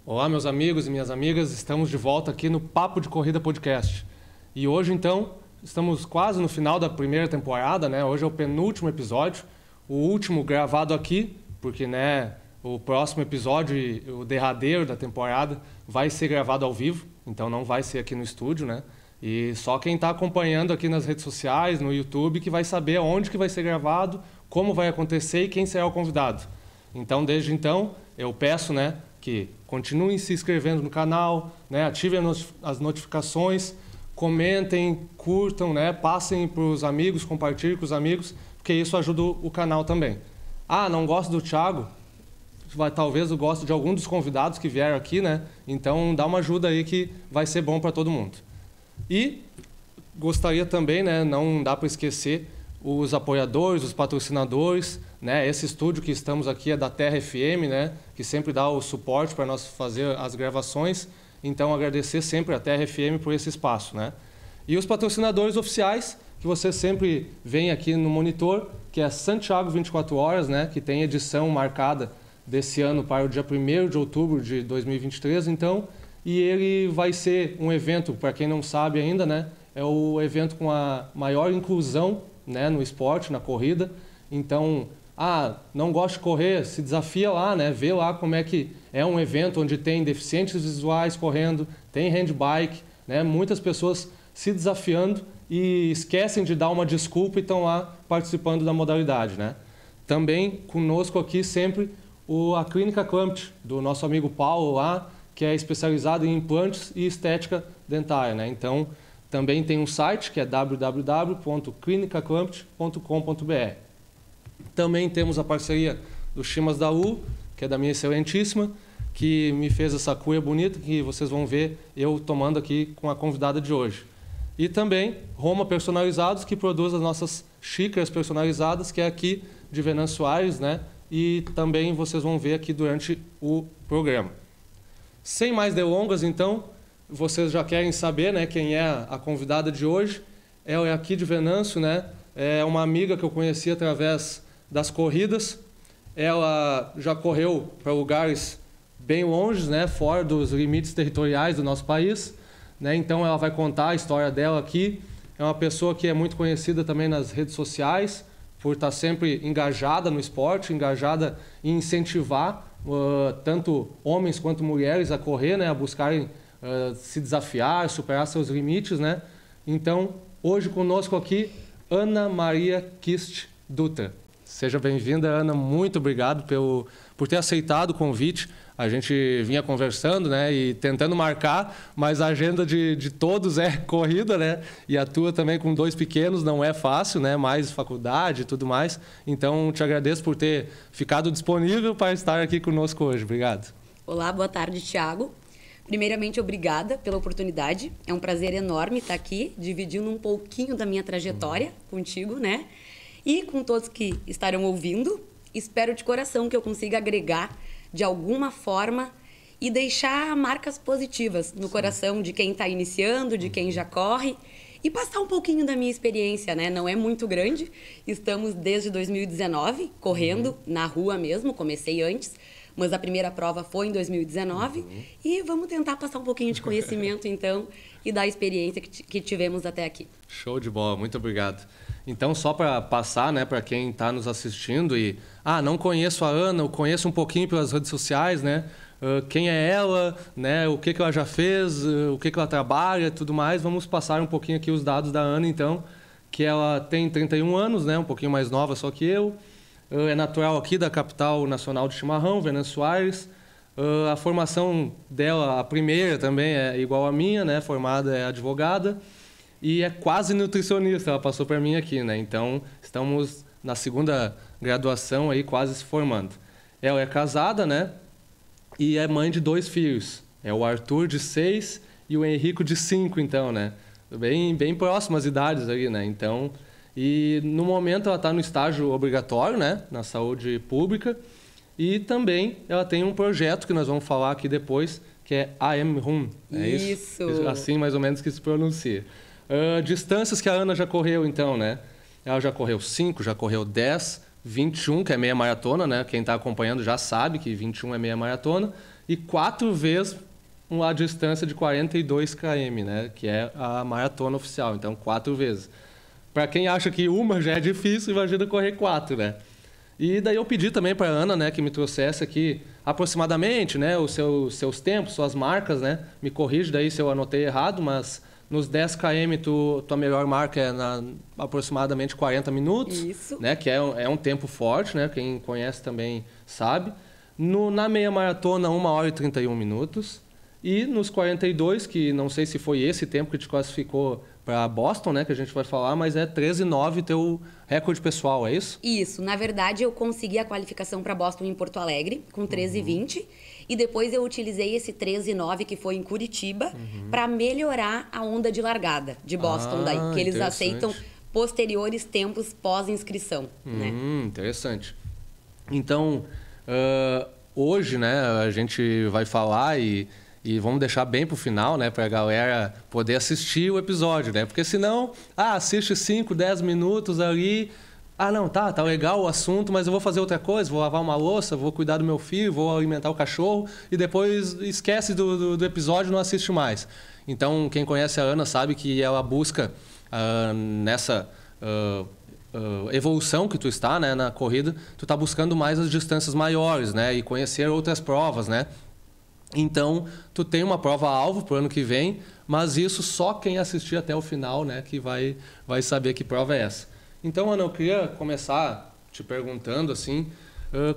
Olá, meus amigos e minhas amigas, estamos de volta aqui no Papo de Corrida Podcast. E hoje, então, estamos quase no final da primeira temporada, né? Hoje é o penúltimo episódio, o último gravado aqui, porque, né, o próximo episódio, o derradeiro da temporada, vai ser gravado ao vivo, então não vai ser aqui no estúdio, né? E só quem está acompanhando aqui nas redes sociais, no YouTube, que vai saber onde que vai ser gravado, como vai acontecer e quem será o convidado. Então, desde então, eu peço, né, que continuem se inscrevendo no canal, né, ativem as notificações, comentem, curtam, né, passem para os amigos, compartilhem com os amigos, porque isso ajuda o canal também. Ah, não gosto do Thiago? Talvez eu goste de algum dos convidados que vieram aqui, né? Então dá uma ajuda aí que vai ser bom para todo mundo. E gostaria também, né, não dá para esquecer os apoiadores, os patrocinadores, né? Esse estúdio que estamos aqui é da Terra FM, né? Que sempre dá o suporte para nós fazer as gravações. Então, agradecer sempre a Terra FM por esse espaço, né? E os patrocinadores oficiais, que você sempre vem aqui no monitor, que é Santiago 24 Horas, né? Que tem edição marcada desse ano para o dia 1º de outubro de 2023, então. E ele vai ser um evento, para quem não sabe ainda, né? É o evento com a maior inclusão, né, no esporte, na corrida. Então, não gosta de correr, se desafia lá, né, vê lá como é que é um evento onde tem deficientes visuais correndo, tem handbike, né, muitas pessoas se desafiando e esquecem de dar uma desculpa e estão lá participando da modalidade, né. Também conosco aqui sempre a Clínica Clampt, do nosso amigo Paulo lá, que é especializado em implantes e estética dentária, né. Então, também tem um site que é www.clinicaclampt.com.br. Também temos a parceria do Chimas da U, que é da minha excelentíssima, que me fez essa cuia bonita que vocês vão ver eu tomando aqui com a convidada de hoje. E também Roma Personalizados, que produz as nossas xícaras personalizadas, que é aqui de Venâncio Aires, né? E também vocês vão ver aqui durante o programa. Sem mais delongas, então, vocês já querem saber, né, quem é a convidada de hoje. Ela é aqui de Venâncio, né? É uma amiga que eu conheci através das corridas. Ela já correu para lugares bem longe, né, fora dos limites territoriais do nosso país, né? Então ela vai contar a história dela aqui. É uma pessoa que é muito conhecida também nas redes sociais, por estar sempre engajada no esporte, engajada em incentivar tanto homens quanto mulheres a correr, né, a buscarem se desafiar, superar seus limites, né? Então, hoje conosco aqui, Ana Maria Kist Dutra. Seja bem-vinda, Ana. Muito obrigado por ter aceitado o convite. A gente vinha conversando, né, e tentando marcar, mas a agenda de todos é corrida, né? E a tua também com 2 pequenos não é fácil, né? Mais faculdade e tudo mais. Então, te agradeço por ter ficado disponível para estar aqui conosco hoje. Obrigado. Olá, boa tarde, Thiago. Primeiramente, obrigada pela oportunidade. É um prazer enorme estar aqui, dividindo um pouquinho da minha trajetória contigo, né? E com todos que estarão ouvindo. Espero de coração que eu consiga agregar de alguma forma e deixar marcas positivas no coração de quem está iniciando, de quem já corre e passar um pouquinho da minha experiência, né? Não é muito grande. Estamos desde 2019 correndo na rua mesmo, comecei antes. Mas a primeira prova foi em 2019 e vamos tentar passar um pouquinho de conhecimento, então, e da experiência que tivemos até aqui. Show de bola, muito obrigado. Então, só para passar, né, para quem está nos assistindo e... não conheço a Ana, eu conheço um pouquinho pelas redes sociais, né? Quem é ela, né? O que ela já fez, o que ela trabalha e tudo mais. Vamos passar um pouquinho aqui os dados da Ana, então, que ela tem 31 anos, né? Um pouquinho mais nova só que eu. É natural aqui da capital nacional de chimarrão, Venâncio Aires. A formação dela, a primeira também é igual à minha, né? Formada é advogada e é quase nutricionista, ela passou para mim aqui, né? Então, estamos na segunda graduação aí, quase se formando. Ela é casada, né? E é mãe de 2 filhos. É o Arthur, de 6, e o Henrico, de 5, então, né? Bem próximas idades aí, né? Então... E no momento ela está no estágio obrigatório, né, na saúde pública, e também ela tem um projeto que nós vamos falar aqui depois, que é AM-RUN. É isso? Assim mais ou menos que se pronuncia. Distâncias que a Ana já correu então, né? Ela já correu 5, já correu 10, 21, que é meia maratona, né? Quem está acompanhando já sabe que 21 é meia maratona, e 4 vezes a distância de 42 km, né? Que é a maratona oficial. Então, 4 vezes. Para quem acha que uma já é difícil, imagina correr 4, né? E daí eu pedi também para a Ana, né, que me trouxesse aqui aproximadamente, né, os seus tempos, suas marcas, né? Me corrige daí se eu anotei errado, mas nos 10 km tua melhor marca é aproximadamente 40 minutos. Isso. Né, que é um tempo forte, né? Quem conhece também sabe. Na meia maratona, 1 hora e 31 minutos. E nos 42, que não sei se foi esse tempo que te classificou para Boston, né, que a gente vai falar, mas é 13,9 teu recorde pessoal, é isso? Isso. Na verdade, eu consegui a qualificação para Boston em Porto Alegre, com 13,20. E depois eu utilizei esse 13,9, que foi em Curitiba, para melhorar a onda de largada de Boston, daí, que eles aceitam posteriores tempos pós-inscrição. Né? Interessante. Então, hoje, né, a gente vai falar e vamos deixar bem pro final, né, pra galera poder assistir o episódio, né? Porque senão, assiste 5, 10 minutos ali. Não, tá legal o assunto, mas eu vou fazer outra coisa, vou lavar uma louça, vou cuidar do meu filho, vou alimentar o cachorro e depois esquece do episódio e não assiste mais. Então, quem conhece a Ana sabe que ela busca nessa evolução que tu está, né, na corrida, tu tá buscando mais as distâncias maiores, né, e conhecer outras provas, né? Então, tu tem uma prova-alvo para o ano que vem, mas isso só quem assistir até o final, né, que vai saber que prova é essa. Então, Ana, eu queria começar te perguntando, assim,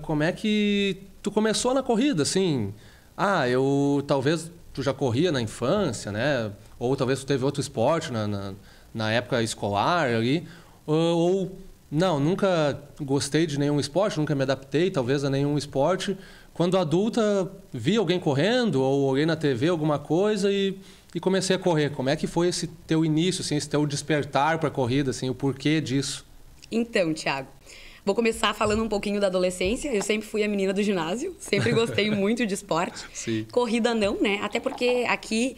como é que tu começou na corrida, assim? Talvez tu já corria na infância, né? Ou talvez tu teve outro esporte na época escolar ali, ou não, nunca gostei de nenhum esporte, nunca me adaptei talvez a nenhum esporte. Quando adulta, vi alguém correndo ou olhei na TV alguma coisa e comecei a correr. Como é que foi esse teu início, assim, esse teu despertar para a corrida, assim, o porquê disso? Então, Thiago, vou começar falando um pouquinho da adolescência. Eu sempre fui a menina do ginásio, sempre gostei muito de esporte. Sim. Corrida não, né? Até porque aqui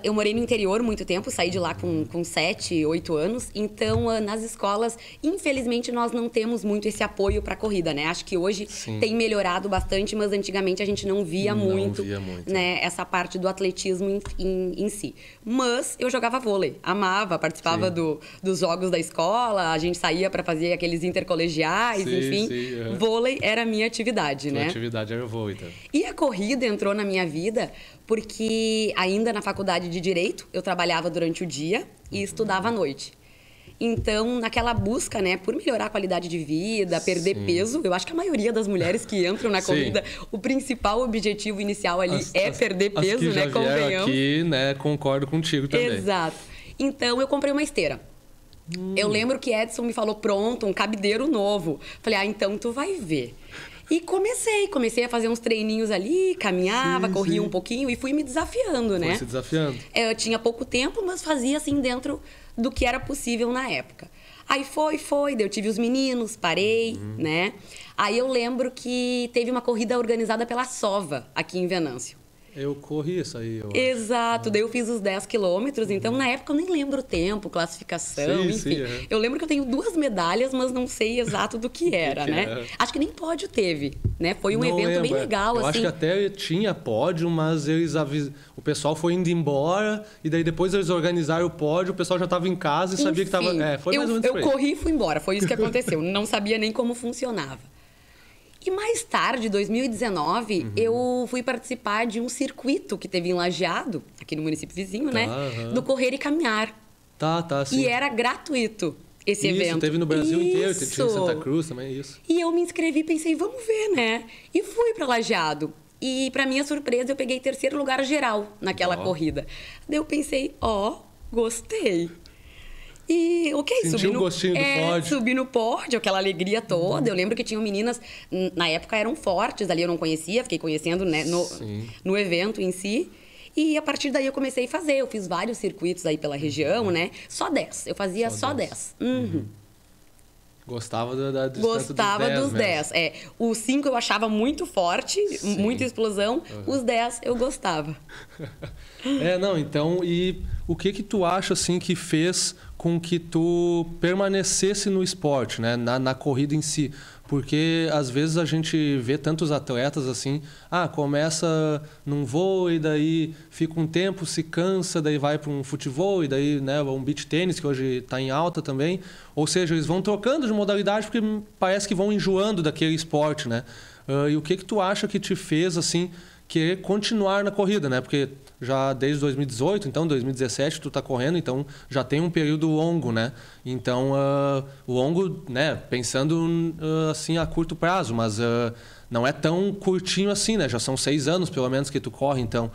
eu morei no interior muito tempo, saí de lá com 7, 8 anos. Então, nas escolas, infelizmente, nós não temos muito esse apoio para a corrida, né? Acho que hoje tem melhorado bastante, mas antigamente a gente não via muito, né? Essa parte do atletismo em si. Mas eu jogava vôlei, amava, participava dos jogos da escola, a gente saía para fazer aqueles intercolegiais, enfim. Vôlei era a minha atividade, né? A atividade era o vôlei, então. E a corrida entrou na minha vida porque ainda na faculdade de Direito eu trabalhava durante o dia e estudava à noite. Então, naquela busca, né, por melhorar a qualidade de vida, perder peso, eu acho que a maioria das mulheres que entram na corrida, o principal objetivo inicial ali é perder peso, que já né, convenhamos. Aqui, né, concordo contigo também. Exato. Então, eu comprei uma esteira. Eu lembro que Edson me falou, pronto, um cabideiro novo. Falei, então tu vai ver. E comecei a fazer uns treininhos ali, caminhava, corria um pouquinho e fui me desafiando, né? Foi se desafiando. Eu tinha pouco tempo, mas fazia assim dentro do que era possível na época. Aí daí eu tive os meninos, parei, né? Aí eu lembro que teve uma corrida organizada pela Sova, aqui em Venâncio. Eu corri isso aí. Exato, daí eu fiz os 10 quilômetros, então na época eu nem lembro o tempo, classificação, enfim. Eu lembro que eu tenho 2 medalhas, mas não sei exato do que era, né? Acho que nem pódio teve, né? Foi um evento bem legal, eu assim. acho que até tinha pódio, mas o pessoal foi indo embora e daí depois eles organizaram o pódio, o pessoal já estava em casa e sabia que estava... foi mais ou menos eu corri e fui embora, foi isso que aconteceu. Não sabia nem como funcionava. E mais tarde, em 2019, eu fui participar de um circuito que teve em Lajeado, aqui no município vizinho, né? Do Correr e Caminhar. Sim. E era gratuito esse evento. Isso, teve no Brasil inteiro, tinha em Santa Cruz também, isso. E eu me inscrevi e pensei, vamos ver, né? E fui para Lajeado. E, para minha surpresa, eu peguei 3º lugar geral naquela corrida. Daí eu pensei, gostei. E Sentiu o gostinho do pódio. Subi no pódio, aquela alegria toda. Eu lembro que tinham meninas, na época eram fortes ali, eu não conhecia, fiquei conhecendo, né, no evento em si. E a partir daí eu comecei a fazer. Eu fiz vários circuitos aí pela região, né? Só 10. Eu fazia só 10. Gostava da distância dos 10. O 5 eu achava muito forte, muita explosão. Os 10 eu gostava. Então, e o que tu acha, assim, que fez com que tu permanecesse no esporte, né? Na corrida em si? Porque às vezes a gente vê tantos atletas assim, começa num voo e daí fica um tempo, se cansa, daí vai para um futebol e daí, né, um beach tênis que hoje está em alta também. Ou seja, eles vão trocando de modalidade porque parece que vão enjoando daquele esporte, né? E o que tu acha que te fez assim querer continuar na corrida, né? Porque já desde 2018, então 2017 tu tá correndo, então já tem um período longo, né? Então, longo, né? Pensando assim a curto prazo, mas não é tão curtinho assim, né? Já são 6 anos pelo menos que tu corre, então.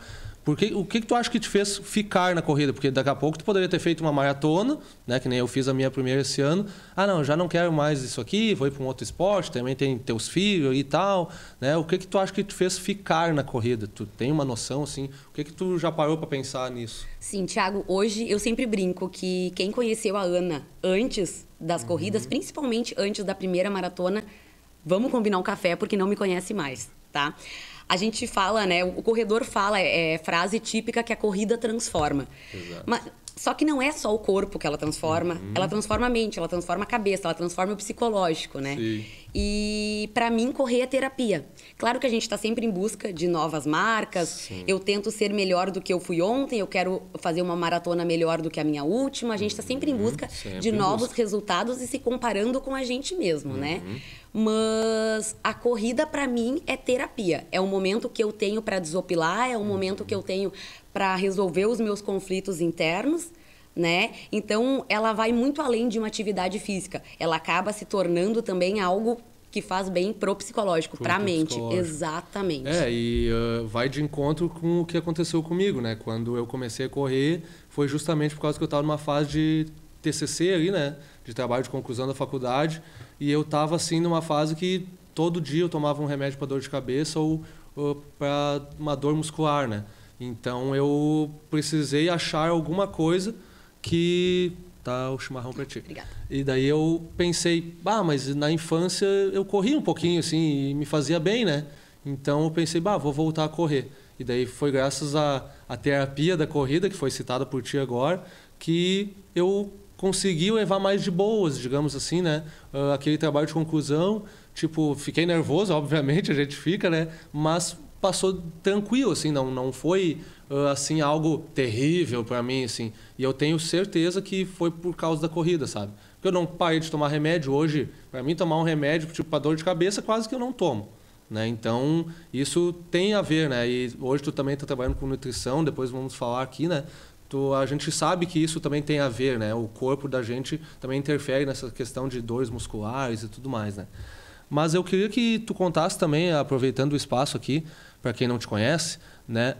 O que tu acha que te fez ficar na corrida? Porque daqui a pouco tu poderia ter feito uma maratona, né? Que nem eu fiz a minha primeira esse ano. Não, já não quero mais isso aqui, vou ir para um outro esporte, também tem teus filhos e tal, né? O que tu acha que te fez ficar na corrida? Tu tem uma noção, assim? O que tu já parou para pensar nisso? Sim, Thiago, hoje eu sempre brinco que quem conheceu a Ana antes das corridas, principalmente antes da primeira maratona, vamos combinar um café porque não me conhece mais, tá? A gente fala, né? O corredor fala, frase típica que a corrida transforma. Exato. Mas, só que não é só o corpo que ela transforma. Ela transforma a mente, ela transforma a cabeça, ela transforma o psicológico, né? Sim. E para mim, correr é terapia. Claro que a gente está sempre em busca de novas marcas. Sim. Eu tento ser melhor do que eu fui ontem. Eu quero fazer uma maratona melhor do que a minha última. A gente está sempre em busca de novos resultados e se comparando com a gente mesmo, né? Mas a corrida, para mim, é terapia. É um momento que eu tenho para desopilar, é um momento que eu tenho para resolver os meus conflitos internos, né? Então, ela vai muito além de uma atividade física. Ela acaba se tornando também algo que faz bem pro psicológico, para a mente. Exatamente. E vai de encontro com o que aconteceu comigo, né? Quando eu comecei a correr, foi justamente por causa que eu estava numa fase de TCC ali, né? De trabalho de conclusão da faculdade. E eu estava assim numa fase que todo dia eu tomava um remédio para dor de cabeça ou para uma dor muscular, né? Então eu precisei achar alguma coisa que... Tá o chimarrão para ti. Obrigada. E daí eu pensei, mas na infância eu corri um pouquinho assim e me fazia bem, né? Então eu pensei, vou voltar a correr. E daí foi graças à terapia da corrida, que foi citada por ti agora, que eu consegui levar mais de boas, digamos assim, né? Aquele trabalho de conclusão, tipo, fiquei nervoso, obviamente, a gente fica, né? Mas passou tranquilo, assim, não foi assim algo terrível para mim, assim. E eu tenho certeza que foi por causa da corrida, sabe? Porque eu não parei de tomar remédio hoje. Para mim, tomar um remédio tipo para dor de cabeça quase que eu não tomo, né? Então isso tem a ver, né? E hoje tu também está trabalhando com nutrição, depois vamos falar aqui, né? A gente sabe que isso também tem a ver, né? O corpo da gente também interfere nessa questão de dores musculares e tudo mais, né? Mas eu queria que tu contasse também, aproveitando o espaço aqui, para quem não te conhece, né?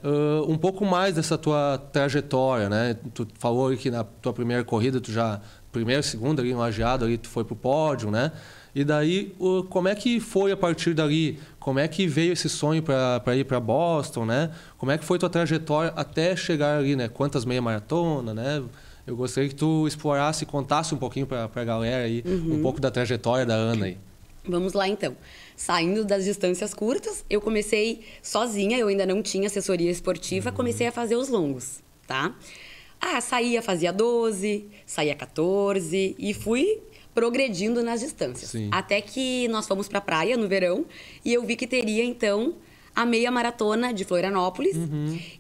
Um pouco mais dessa tua trajetória, né? Tu falou que na tua primeira corrida, tu já primeira, segunda, ali, um lajeado, ali tu foi pro pódio, né? E daí, como é que foi a partir dali? Como é que veio esse sonho para ir para Boston, né? Como é que foi tua trajetória até chegar ali, né? Quantas meia maratona, né? Eu gostaria que tu explorasse e contasse um pouquinho para a galera aí, um pouco da trajetória da Ana aí. Vamos lá, então. Saindo das distâncias curtas, eu comecei sozinha, eu ainda não tinha assessoria esportiva, comecei a fazer os longos, tá? Saía, fazia 12, saía 14 e fui progredindo nas distâncias. Sim. Até que nós fomos para a praia no verão e eu vi que teria, então, a meia maratona de Florianópolis.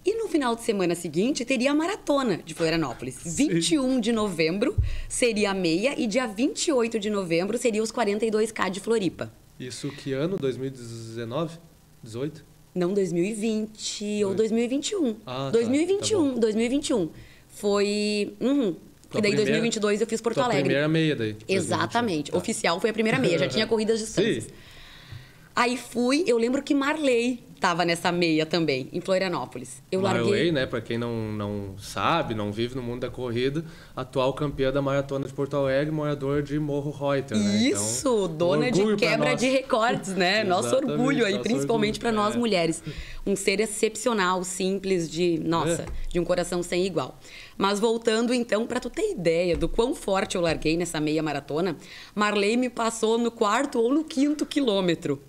E no final de semana seguinte, teria a maratona de Florianópolis. Sim. 21 de novembro seria a meia e dia 28 de novembro seria os 42K de Floripa. Isso que ano? 2019? 18? Não, 2020 ou 2021. 2021, tá 2021. Foi... E daí, em 2022, eu fiz Porto Alegre. A primeira meia daí. Exatamente. Tá. Oficial foi a primeira meia. Já tinha corridas distâncias. Sim. Aí fui... Eu lembro que Marley estava nessa meia também, em Florianópolis. Marley, né? Para quem não sabe, não vive no mundo da corrida, atual campeã da Maratona de Porto Alegre, moradora de Morro Reuter, né? Isso! Então, dona de quebra de recordes, né? Nosso orgulho aí, principalmente para nós mulheres. Um ser excepcional, simples, de um coração sem igual. Mas voltando, então, para tu ter ideia do quão forte eu larguei nessa meia maratona, Marley me passou no 4º ou no 5º quilômetro.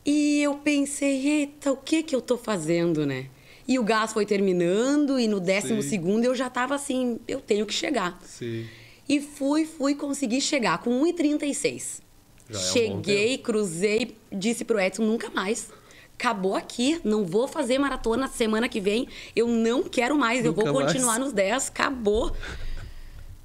E eu pensei, eita, o que eu tô fazendo, né? E o gás foi terminando e no 12º eu já tava assim, eu tenho que chegar. Sim. E consegui chegar com 1,36. Cheguei, cruzei, disse pro Edson, nunca mais. Acabou aqui, não vou fazer maratona semana que vem, eu não quero mais, eu vou continuar nos 10, acabou.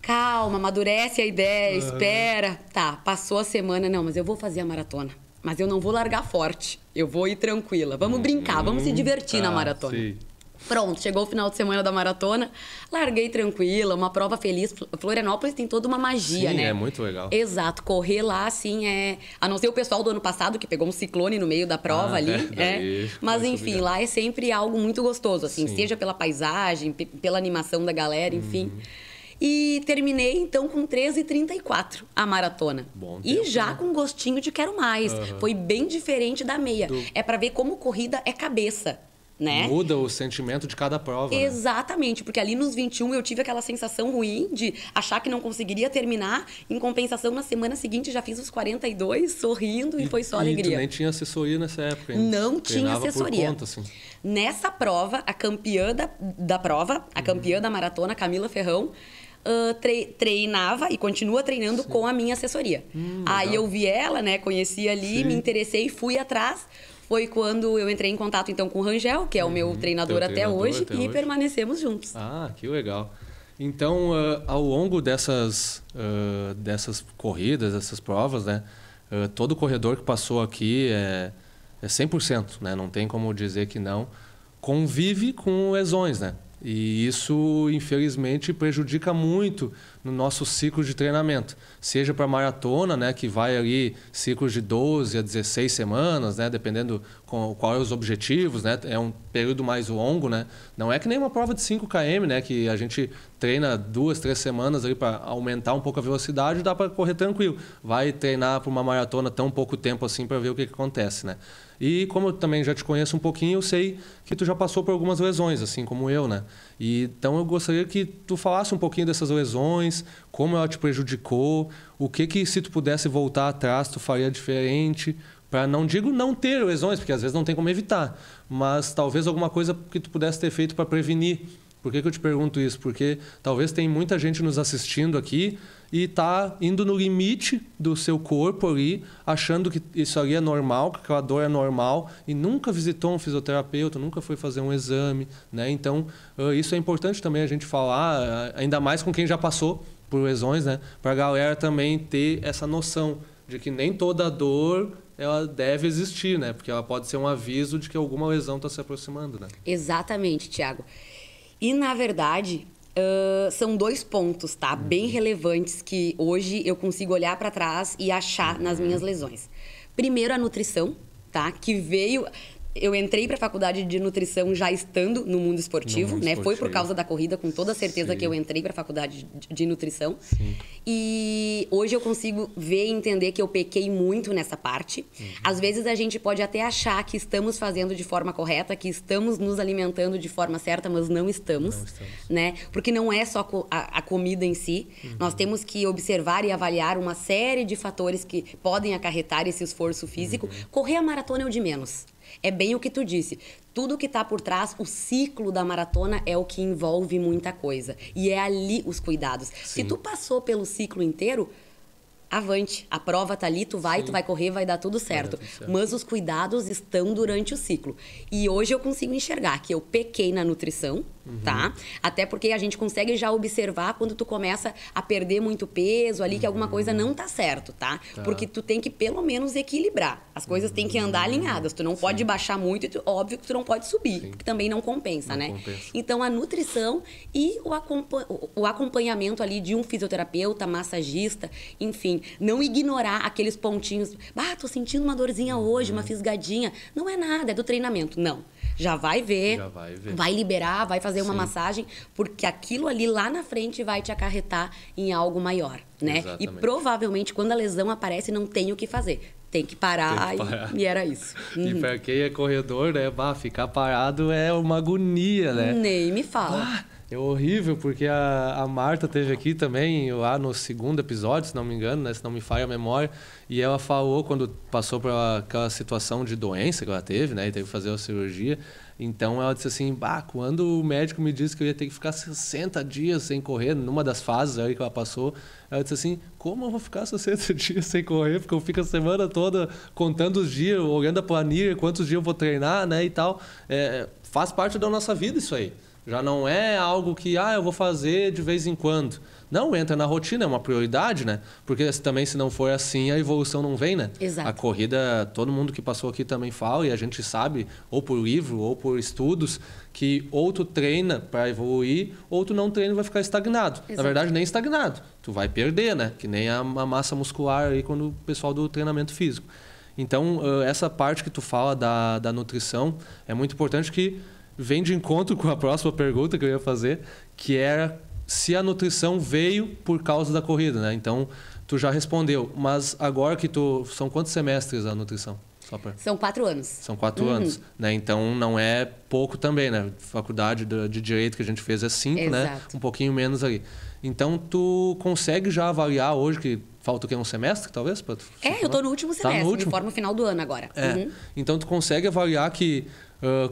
Calma, amadurece a ideia, espera. Tá, passou a semana, não, mas eu vou fazer a maratona. Mas eu não vou largar forte, eu vou ir tranquila. Vamos brincar, vamos se divertir na maratona. Sim. Pronto, chegou o final de semana da maratona, larguei tranquila, uma prova feliz. Florianópolis tem toda uma magia, né? É muito legal. Exato, correr lá, assim, a não ser o pessoal do ano passado, que pegou um ciclone no meio da prova ali, Mas, enfim, lá é sempre algo muito gostoso, assim, seja pela paisagem, pela animação da galera, enfim. E terminei, então, com 13h34 a maratona. Bom tempo, e já com gostinho de quero mais. Foi bem diferente da meia. É para ver como corrida é cabeça. Né? Muda o sentimento de cada prova. Exatamente, porque ali nos 21 eu tive aquela sensação ruim de achar que não conseguiria terminar. Em compensação, na semana seguinte já fiz os 42, sorrindo e foi só alegria. E tu nem tinha assessoria nessa época ainda. Não tinha assessoria. Por conta, assim. Nessa prova, a campeã da prova, a campeã da maratona, Camila Ferrão, treinava e continua treinando com a minha assessoria. Aí eu vi ela, né? Conheci ali, me interessei, fui atrás. Foi quando eu entrei em contato, então, com o Rangel, que é o meu treinador até hoje, e permanecemos juntos. Ah, que legal. Então, ao longo dessas corridas, dessas provas, né? Todo corredor que passou aqui é 100%, né? Não tem como dizer que não. Convive com lesões, né? E isso, infelizmente, prejudica muito no nosso ciclo de treinamento. Seja para maratona, né, que vai ali ciclos de 12 a 16 semanas, né, dependendo qual é os objetivos, né, é um período mais longo, né. Não é que nem uma prova de 5 km, né, que a gente treina 2, 3 semanas ali para aumentar um pouco a velocidade, dá para correr tranquilo. Vai treinar para uma maratona tão pouco tempo assim para ver o que acontece, né. E como eu também já te conheço um pouquinho, eu sei que tu já passou por algumas lesões, assim como eu, né? E, então eu gostaria que tu falasse um pouquinho dessas lesões, como ela te prejudicou, o que se tu pudesse voltar atrás tu faria diferente, para não digo não ter lesões, porque às vezes não tem como evitar, mas talvez alguma coisa que tu pudesse ter feito para prevenir. Por que eu te pergunto isso? Porque talvez tem muita gente nos assistindo aqui e está indo no limite do seu corpo ali, achando que isso ali é normal, que aquela dor é normal, e nunca visitou um fisioterapeuta, nunca foi fazer um exame, né? Então, isso é importante também a gente falar, ainda mais com quem já passou por lesões, né? Para a galera também ter essa noção de que nem toda dor ela deve existir, né? Porque ela pode ser um aviso de que alguma lesão está se aproximando, né? Exatamente, Thiago. E, na verdade, são 2 pontos, tá? Bem relevantes que hoje eu consigo olhar para trás e achar nas minhas lesões. Primeiro, a nutrição, tá? Que veio... Eu entrei para a faculdade de nutrição já estando no mundo esportivo, né? Foi por causa da corrida, com toda certeza que eu entrei para a faculdade de nutrição. Sim. E hoje eu consigo ver e entender que eu pequei muito nessa parte. Às vezes a gente pode até achar que estamos fazendo de forma correta, que estamos nos alimentando de forma certa, mas não estamos. Né? Porque não é só a comida em si. Nós temos que observar e avaliar uma série de fatores que podem acarretar esse esforço físico. Correr a maratona é o de menos. É bem o que tu disse. Tudo que está por trás, o ciclo da maratona é o que envolve muita coisa. E é ali os cuidados. Sim. Se tu passou pelo ciclo inteiro, avante. A prova tá ali, tu vai correr, vai dar tudo certo. Mas os cuidados estão durante o ciclo. E hoje eu consigo enxergar que eu pequei na nutrição, tá? Até porque a gente consegue já observar quando tu começa a perder muito peso ali, que alguma coisa não tá certo, tá? Porque tu tem que pelo menos equilibrar. As coisas têm que andar alinhadas. Tu não pode baixar muito e óbvio que tu não pode subir, porque também não compensa, né? Então a nutrição e o acompanhamento ali de um fisioterapeuta, massagista, enfim, não ignorar aqueles pontinhos. Tô sentindo uma dorzinha hoje, uma fisgadinha. Não é nada, é do treinamento. Não. Já vai ver, vai liberar, vai fazer uma massagem, porque aquilo ali lá na frente vai te acarretar em algo maior, né? Exatamente. E provavelmente quando a lesão aparece não tem o que fazer. Tem que parar, e era isso. E para quem é corredor, né? Ficar parado é uma agonia, né? Nem me fala. É horrível, porque a Marta esteve aqui também, lá no 2º episódio, se não me engano, né? Se não me falha a memória, e ela falou, quando passou por aquela situação de doença que ela teve, né? E teve que fazer a cirurgia, Então ela disse assim, quando o médico me disse que eu ia ter que ficar 60 dias sem correr, numa das fases aí que ela passou, ela disse assim, como eu vou ficar 60 dias sem correr? Porque eu fico a semana toda contando os dias, olhando a planilha, quantos dias eu vou treinar, né, e tal. Faz parte da nossa vida isso aí. Já não é algo que, eu vou fazer de vez em quando. Não, entra na rotina, é uma prioridade, né? Porque também, se não for assim, a evolução não vem, né? Exato. A corrida, todo mundo que passou aqui também fala, e a gente sabe, ou por livro, ou por estudos, que ou tu treina para evoluir, ou tu não treina e vai ficar estagnado. Exato. Na verdade, nem estagnado. Tu vai perder, né? Que nem a massa muscular aí quando o pessoal do treinamento físico. Então, essa parte que tu fala da nutrição é muito importante, que vem de encontro com a próxima pergunta que eu ia fazer, que era se a nutrição veio por causa da corrida, né? Então, tu já respondeu, mas agora que são quantos semestres a nutrição? São 4 anos. São 4 anos, né? Então, não é pouco também, né? Faculdade de Direito que a gente fez é 5, né? Um pouquinho menos ali. Então, tu consegue já avaliar hoje, que falta o quê? Um semestre, talvez? Eu tô no último semestre, me formo no final do ano agora. Então, tu consegue avaliar que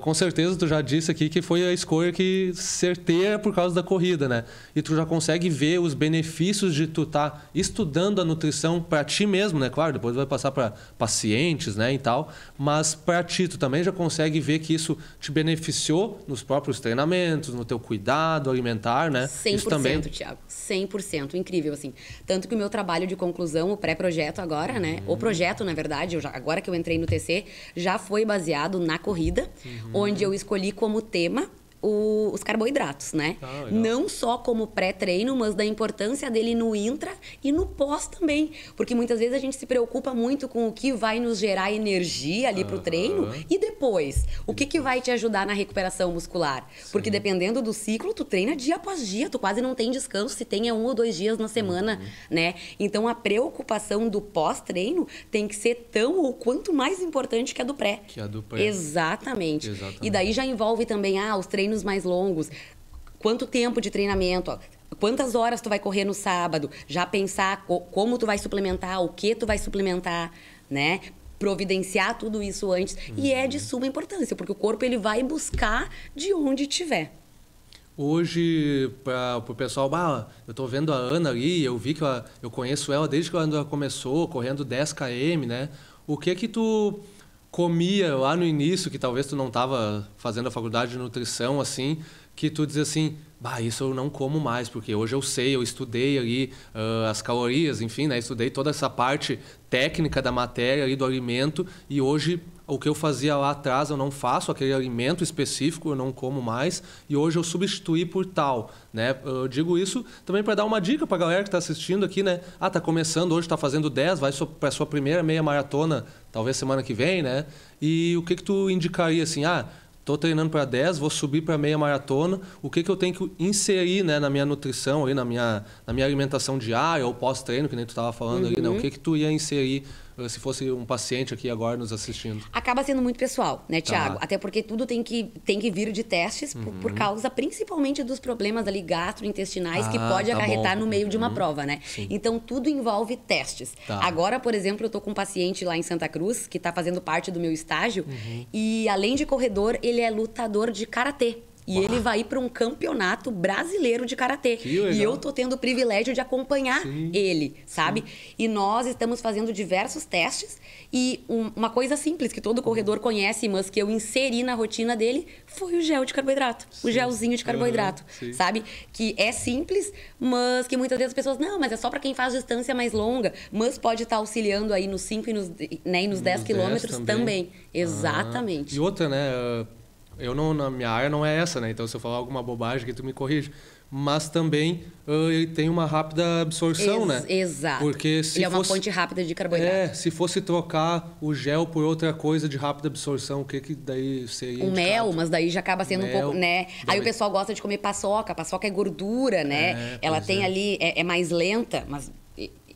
com certeza tu já disse aqui que foi a escolha que certeira por causa da corrida, né? E tu já consegue ver os benefícios de tu estar estudando a nutrição para ti mesmo, né? Claro, depois vai passar para pacientes, né, e tal, mas para ti tu também já consegue ver que isso te beneficiou nos próprios treinamentos, no teu cuidado alimentar, né? 100%, isso também... Thiago. 100%, incrível, assim. Tanto que o meu trabalho de conclusão, o pré-projeto agora, né? O projeto, na verdade, agora que eu entrei no TC, já foi baseado na corrida, onde eu escolhi como tema os carboidratos, né? Não só como pré-treino, mas da importância dele no intra e no pós também. Porque muitas vezes a gente se preocupa muito com o que vai nos gerar energia ali pro treino e depois. O que vai te ajudar na recuperação muscular? Sim. Porque dependendo do ciclo, tu treina dia após dia, tu quase não tem descanso, se tem 1 ou 2 dias na semana, né? Então a preocupação do pós-treino tem que ser tão ou quanto mais importante que a do pré. Que a do pré. Exatamente. E daí já envolve também os treinos mais longos, quanto tempo de treinamento, quantas horas tu vai correr no sábado, já pensar como tu vai suplementar, o que tu vai suplementar, né? Providenciar tudo isso antes. E é de suma importância, porque o corpo ele vai buscar de onde tiver. Hoje, para o pessoal, eu estou vendo a Ana ali, eu vi que eu conheço ela desde que ela começou, correndo 10 km, né? O que tu comia lá no início, que talvez tu não estava fazendo a faculdade de nutrição, assim, que tu dizia assim, isso eu não como mais, porque hoje eu sei, eu estudei ali as calorias, enfim, né? Estudei toda essa parte técnica da matéria ali do alimento, e hoje o que eu fazia lá atrás eu não faço, aquele alimento específico eu não como mais, e hoje eu substituí por tal, né? Eu digo isso também para dar uma dica para a galera que está assistindo aqui, né? Tá começando hoje, está fazendo 10, vai para a sua primeira meia maratona, talvez semana que vem, né? E o que tu indicaria assim, estou treinando para 10, vou subir para meia maratona, o que eu tenho que inserir, né, na minha nutrição, ali, na minha alimentação diária ou pós-treino, que nem tu estava falando ali, né? O que tu ia inserir se fosse um paciente aqui agora nos assistindo? Acaba sendo muito pessoal, né, Thiago? Até porque tudo tem que vir de testes por causa principalmente dos problemas ali gastrointestinais que pode acarretar no meio de uma prova, né? Sim. Então tudo envolve testes. Agora, por exemplo, eu tô com um paciente lá em Santa Cruz que está fazendo parte do meu estágio e além de corredor, ele é lutador de karatê. E ele vai ir para um campeonato brasileiro de karatê. E eu tô tendo o privilégio de acompanhar ele, sabe? E nós estamos fazendo diversos testes. E uma coisa simples que todo corredor conhece, mas que eu inseri na rotina dele, foi o gel de carboidrato. O gelzinho de carboidrato, sabe? Que é simples, mas que muitas vezes as pessoas, não, mas é só para quem faz distância mais longa. Mas pode estar auxiliando aí nos 5 e nos 10 quilômetros também. Exatamente. E outra, né? Na minha área não é essa, né? Então, se eu falar alguma bobagem, que tu me corrige. Mas também ele tem uma rápida absorção, né? Exato. Porque se ele é uma fonte rápida de carboidrato. Se fosse trocar o gel por outra coisa de rápida absorção, o que daí seria indicado? Mel, mas daí já acaba sendo um pouco, né? Aí o pessoal gosta de comer paçoca. Paçoca é gordura, né? Ela tem ali, é mais lenta, mas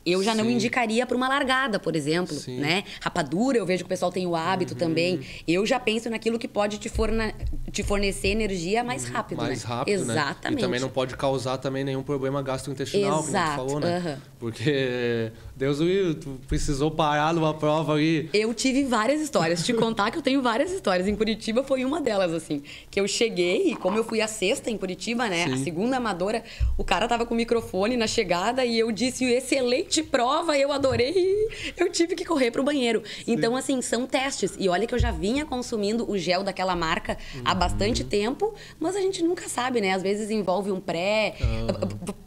Eu já não Sim. indicaria para uma largada, por exemplo, Sim. né? Rapadura, eu vejo que o pessoal tem o hábito também. Eu já penso naquilo que pode te fornecer energia mais rápido, mais né? rápido, né? Exatamente. E também não pode causar também nenhum problema gastrointestinal, como tu falou, né? Porque, Deus o livre, tu precisou parar numa prova ali. Eu tive várias histórias. Te contar que eu tenho várias histórias. Em Curitiba foi uma delas, assim. Que eu cheguei, e como eu fui a sexta em Curitiba, né? Sim. A segunda amadora, o cara tava com o microfone na chegada e eu disse, excelente prova, eu adorei. E eu tive que correr pro banheiro. Sim. Então, assim, são testes. E olha que eu já vinha consumindo o gel daquela marca há bastante tempo, mas a gente nunca sabe, né? Às vezes envolve um pré,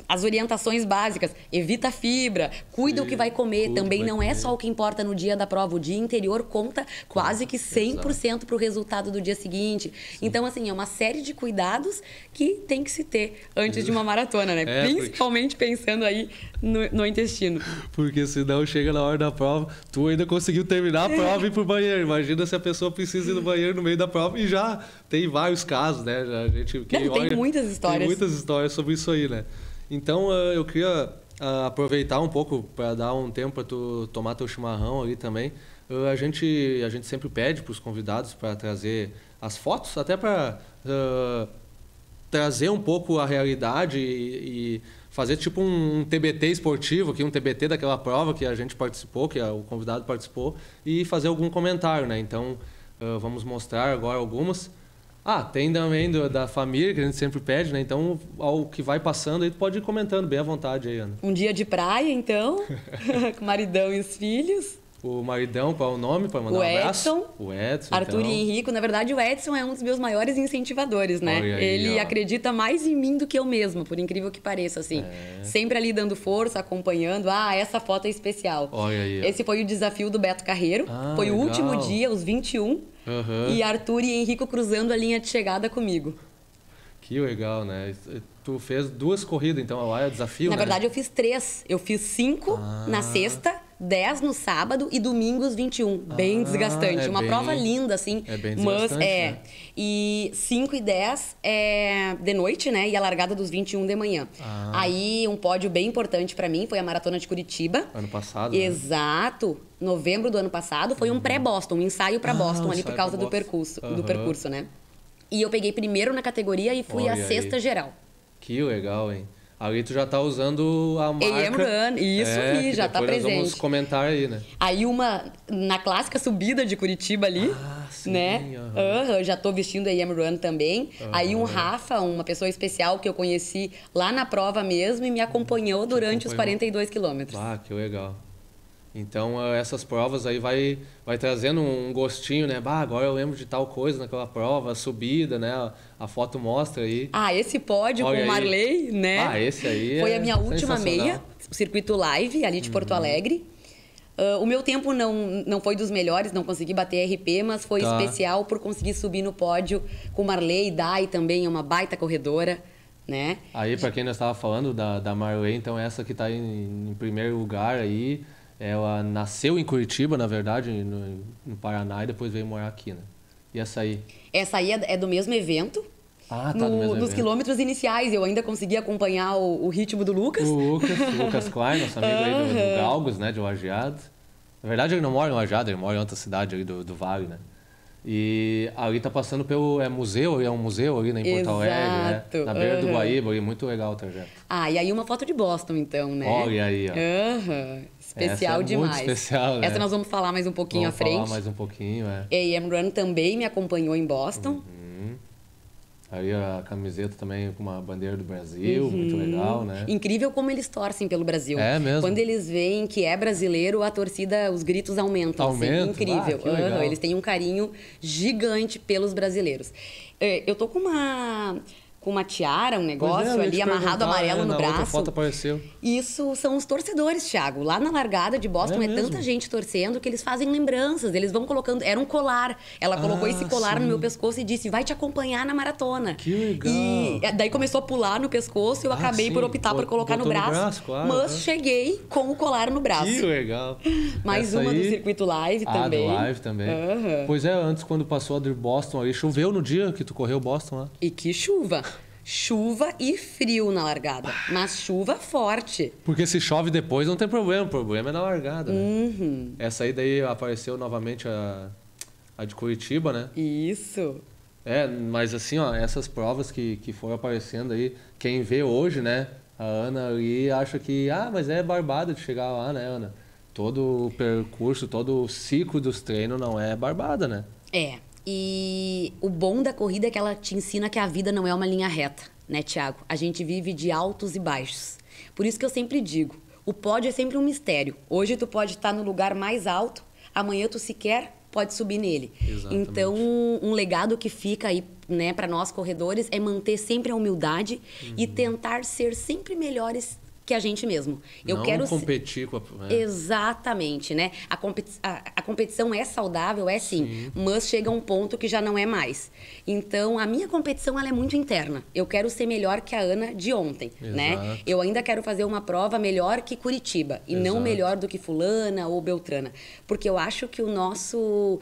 as orientações básicas. Evita fibra, cuida o que vai comer. Também não é só o que importa no dia da prova. O dia interior conta quase que 100% pro resultado do dia seguinte. Sim. Então, assim, é uma série de cuidados que tem que se ter antes de uma maratona, né? Principalmente pensando aí no intestino. Porque senão chega na hora da prova, tu ainda conseguiu terminar a prova e ir pro banheiro. Imagina se a pessoa precisa ir no banheiro no meio da prova, e já tem vários casos, né? A gente, tem muitas histórias. Tem muitas histórias sobre isso aí, né? Então, eu queria aproveitar um pouco para dar um tempo para tu tomar teu chimarrão ali também. A gente sempre pede para os convidados para trazer as fotos, até para trazer um pouco a realidade e fazer tipo um TBT esportivo, aqui, um TBT daquela prova que a gente participou, que o convidado participou, e fazer algum comentário, né? Então, vamos mostrar agora algumas. Tem também da família, que a gente sempre pede, né? Então, ao que vai passando, aí tu pode ir comentando bem à vontade aí, Ana. Um dia de praia, então, com o maridão e os filhos. O maridão, qual é o nome para mandar um abraço? O Edson. Arthur então. e Henrico. Na verdade, o Edson é um dos meus maiores incentivadores, né? Olha aí, ele acredita mais em mim do que eu mesma, por incrível que pareça, assim. Sempre ali dando força, acompanhando. Essa foto é especial. Olha aí. Esse foi o desafio do Beto Carreiro. Foi legal. O último dia, os 21. E Arthur e Henrico cruzando a linha de chegada comigo. Que legal, né? Tu fez 2 corridas, então lá é desafio, Na né? verdade, eu fiz 3. Eu fiz 5 na sexta, 10 no sábado e domingos 21. Bem desgastante. Uma prova linda, assim. É bem desgastante, né? E 5 e 10 é de noite, né? E a largada dos 21 de manhã. Aí, um pódio bem importante pra mim foi a Maratona de Curitiba. Ano passado, Exato. Novembro do ano passado. Foi um pré-Boston, um ensaio pra Boston, ali por causa do percurso, né? E eu peguei primeiro na categoria e fui a sexta geral. Que legal, hein? Ali tu já tá usando a marca... AM Run, isso aí, já tá presente. Nós vamos comentar aí, né? Aí na clássica subida de Curitiba ali, sim, né? Já tô vestindo a AM Run também. Aí um Rafa, uma pessoa especial que eu conheci lá na prova mesmo e me acompanhou durante os 42 quilômetros. Que legal. Então, essas provas aí vai trazendo um gostinho, né? Agora eu lembro de tal coisa naquela prova, a subida, né? A foto mostra aí. Esse pódio com o Marley, né? Esse aí foi a minha última meia, o circuito live ali de Porto Alegre. O meu tempo não foi dos melhores, não consegui bater RP, mas foi especial por conseguir subir no pódio com o Marley. Dai também é uma baita corredora, né? Aí, para quem nós estava falando da Marley, então essa que está em primeiro lugar aí... Ela nasceu em Curitiba, na verdade, no Paraná, e depois veio morar aqui, né? E essa aí? Essa aí é do mesmo evento. Do mesmo nos evento. Quilômetros iniciais, eu ainda consegui acompanhar o ritmo do Lucas. O Lucas Klein, nosso amigo aí do Galgos, né? De Lajeado. Na verdade, ele não mora em Lajeado, ele mora em outra cidade ali do Vale, né? E ali tá passando pelo museu, é um museu ali, né, em Porto Alegre, né? Na beira do Guaíba, ali, muito legal o trajeto. E aí uma foto de Boston, então, né? Olha aí, ó. Especial essa é demais. Muito especial, né? Essa nós vamos falar mais um pouquinho à frente. Vamos falar mais um pouquinho, AM Run também me acompanhou em Boston. Aí a camiseta também com uma bandeira do Brasil, muito legal, né? Incrível como eles torcem pelo Brasil. É mesmo? Quando eles veem que é brasileiro, a torcida, os gritos aumentam. Aumenta? Incrível. Que legal. Eles têm um carinho gigante pelos brasileiros. Eu tô com uma tiara, um negócio ali amarrado amarelo no braço. Outra foto apareceu. Isso são os torcedores, Thiago. Lá na largada de Boston é tanta gente torcendo que eles fazem lembranças. Eles vão colocando... Era um colar. Ela colocou esse colar no meu pescoço e disse, vai te acompanhar na maratona. Que legal. E daí começou a pular no pescoço e eu acabei por optar por colocar no braço. Claro, mas cheguei com o colar no braço. Que legal. Mais uma do circuito live também. Do live também. Pois é, antes quando passou a de Boston ali, choveu no dia que tu correu Boston lá. E que chuva. chuva e frio na largada, mas chuva forte. Porque se chove depois não tem problema, o problema é na largada, né? Essa aí daí apareceu novamente a de Curitiba, né? Isso. Mas assim, ó, essas provas que foram aparecendo aí, quem vê hoje, né? A Ana ali acha que, mas é barbada de chegar lá, né, Ana? Todo o percurso, todo o ciclo dos treinos não é barbada, né? E o bom da corrida é que ela te ensina que a vida não é uma linha reta, né, Thiago? A gente vive de altos e baixos. Por isso que eu sempre digo, o pódio é sempre um mistério. Hoje tu pode estar no lugar mais alto, amanhã tu sequer pode subir nele. Exatamente. Então, um legado que fica aí, né, para nós corredores é manter sempre a humildade e tentar ser sempre melhores que a gente mesmo. Eu não quero competir com a... Exatamente, né? A competição é saudável, sim, mas chega a um ponto que já não é mais. Então, a minha competição ela é muito interna. Eu quero ser melhor que a Ana de ontem, né? Eu ainda quero fazer uma prova melhor que Curitiba e não melhor do que fulana ou beltrana, porque eu acho que o nosso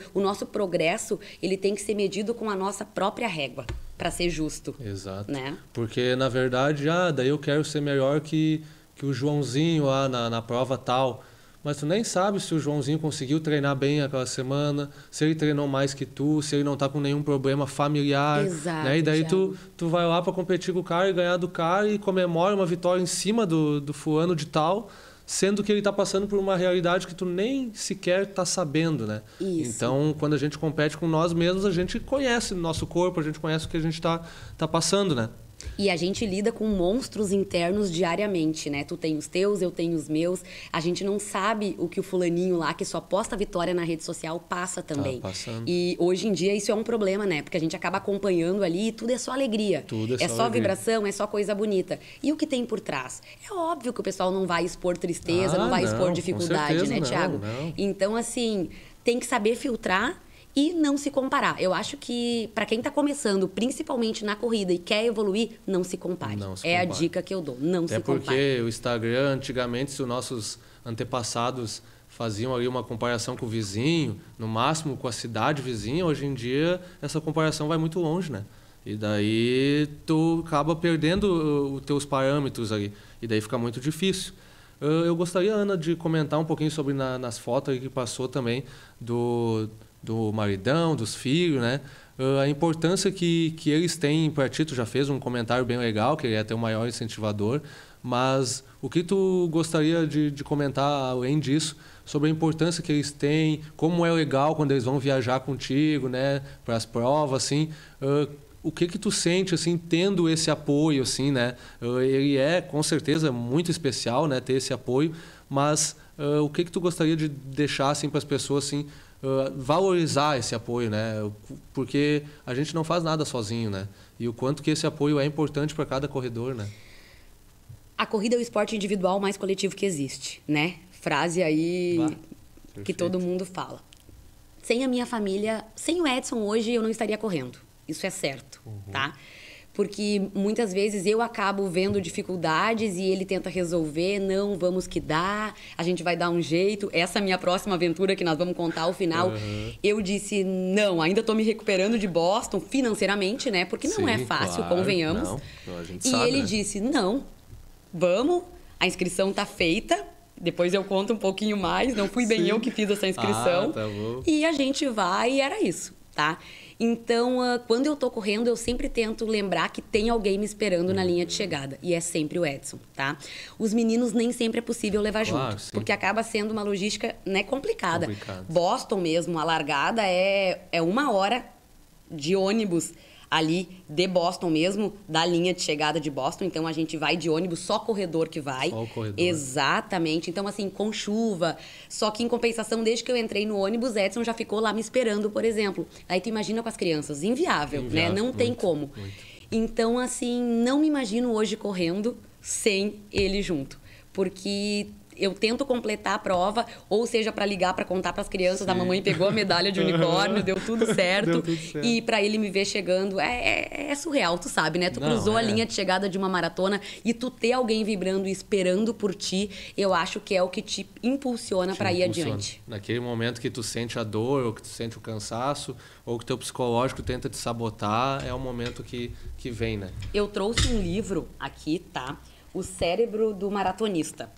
progresso, ele tem que ser medido com a nossa própria régua, para ser justo. Exato. Né? Porque, na verdade, daí eu quero ser melhor que o Joãozinho lá na prova tal. Mas tu nem sabe se o Joãozinho conseguiu treinar bem aquela semana, se ele treinou mais que tu, se ele não tá com nenhum problema familiar. Exato, né? E daí Thiago. tu vai lá para competir com o cara e ganhar do cara e comemora uma vitória em cima do fulano de tal, sendo que ele está passando por uma realidade que tu nem sequer está sabendo, né? Isso. Então, quando a gente compete com nós mesmos, a gente conhece o nosso corpo, a gente conhece o que a gente tá passando, né? E a gente lida com monstros internos diariamente, né? Tu tem os teus, eu tenho os meus. A gente não sabe o que o fulaninho lá, que só posta vitória na rede social, passa também. Tá passando. E hoje em dia isso é um problema, né? Porque a gente acaba acompanhando ali e tudo é só alegria. Tudo é só só alegria. vibração, é só coisa bonita. E o que tem por trás? É óbvio que o pessoal não vai expor tristeza, não vai expor dificuldade, com certeza, né, Thiago? Não. Então, assim, tem que saber filtrar e não se comparar. Eu acho que para quem está começando, principalmente na corrida e quer evoluir, não se compare. Não se É a compare. dica que eu dou, não se compare. Porque o Instagram, antigamente, se os nossos antepassados faziam ali uma comparação com o vizinho, no máximo com a cidade vizinha, hoje em dia essa comparação vai muito longe, né? E daí tu acaba perdendo os teus parâmetros ali. E daí fica muito difícil. Eu gostaria, Ana, de comentar um pouquinho sobre nas fotos aí que passou também do maridão, dos filhos, né? A importância que eles têm para ti. Tu já fez um comentário bem legal, que ele é teu maior incentivador, mas o que tu gostaria de comentar além disso, sobre a importância que eles têm, como é legal quando eles vão viajar contigo, né, para as provas, assim, o que tu sente, assim, tendo esse apoio, assim, né? Ele é, com certeza, muito especial, né, ter esse apoio, mas o que tu gostaria de deixar, assim, para as pessoas, assim, valorizar esse apoio, né? Porque a gente não faz nada sozinho, né? E o quanto que esse apoio é importante para cada corredor, né? A corrida é o esporte individual mais coletivo que existe, né? Frase aí que todo mundo fala. Sem a minha família, sem o Edson hoje eu não estaria correndo. Isso é certo, tá? Porque muitas vezes eu acabo vendo dificuldades e ele tenta resolver, não, vamos que dá, a gente vai dar um jeito. Essa é a minha próxima aventura que nós vamos contar ao final. Eu disse, não, ainda estou me recuperando de Boston financeiramente, né? Porque não é fácil, claro, convenhamos. Não, a gente e sabe, ele né? disse, não, vamos, a inscrição tá feita. Depois eu conto um pouquinho mais, não fui bem eu que fiz essa inscrição. Tá bom. E a gente vai e era isso, tá? Então, quando eu tô correndo, eu sempre tento lembrar que tem alguém me esperando na linha de chegada. E é sempre o Edson, tá? Os meninos nem sempre é possível levar junto. Sim. Porque acaba sendo uma logística, né, complicada. Complicado. Boston mesmo, a largada é 1 hora de ônibus ali de Boston mesmo, da linha de chegada de Boston. Então, a gente vai de ônibus, só corredor que vai. Só o corredor. Exatamente. Então, assim, com chuva. Só que, em compensação, desde que eu entrei no ônibus, Edson já ficou lá me esperando, por exemplo. Aí, tu imagina com as crianças. Inviável, né? Não tem como. Muito. Então, assim, não me imagino hoje correndo sem ele junto. Porque eu tento completar a prova, ou seja, para ligar, para contar para as crianças, a mamãe pegou a medalha de unicórnio, deu tudo certo. Deu tudo certo. E para ele me ver chegando, é surreal, tu sabe, né? Tu cruzou a linha de chegada de uma maratona e tu ter alguém vibrando e esperando por ti, eu acho que é o que te impulsiona para ir adiante. Naquele momento que tu sente a dor, ou que tu sente o cansaço, ou que teu psicológico tenta te sabotar, é o momento que vem, né? Eu trouxe um livro aqui, tá? O Cérebro do Maratonista.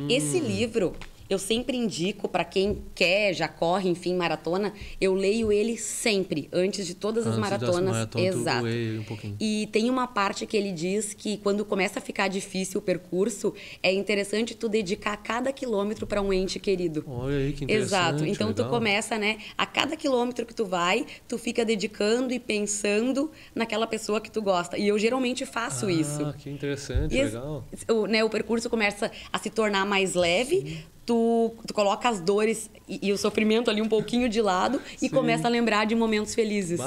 Esse livro eu sempre indico para quem quer, já corre, enfim, maratona. Eu leio ele sempre, antes de todas as maratonas. Exato. E tem uma parte que ele diz que quando começa a ficar difícil o percurso, é interessante tu dedicar cada quilômetro para um ente querido. Olha aí, que interessante. Exato. Então legal. Tu começa, né? A cada quilômetro que tu vai, tu fica dedicando e pensando naquela pessoa que tu gosta. E eu geralmente faço isso. Ah, que interessante, legal. O percurso começa a se tornar mais leve. Tu coloca as dores e o sofrimento ali um pouquinho de lado e começa a lembrar de momentos felizes.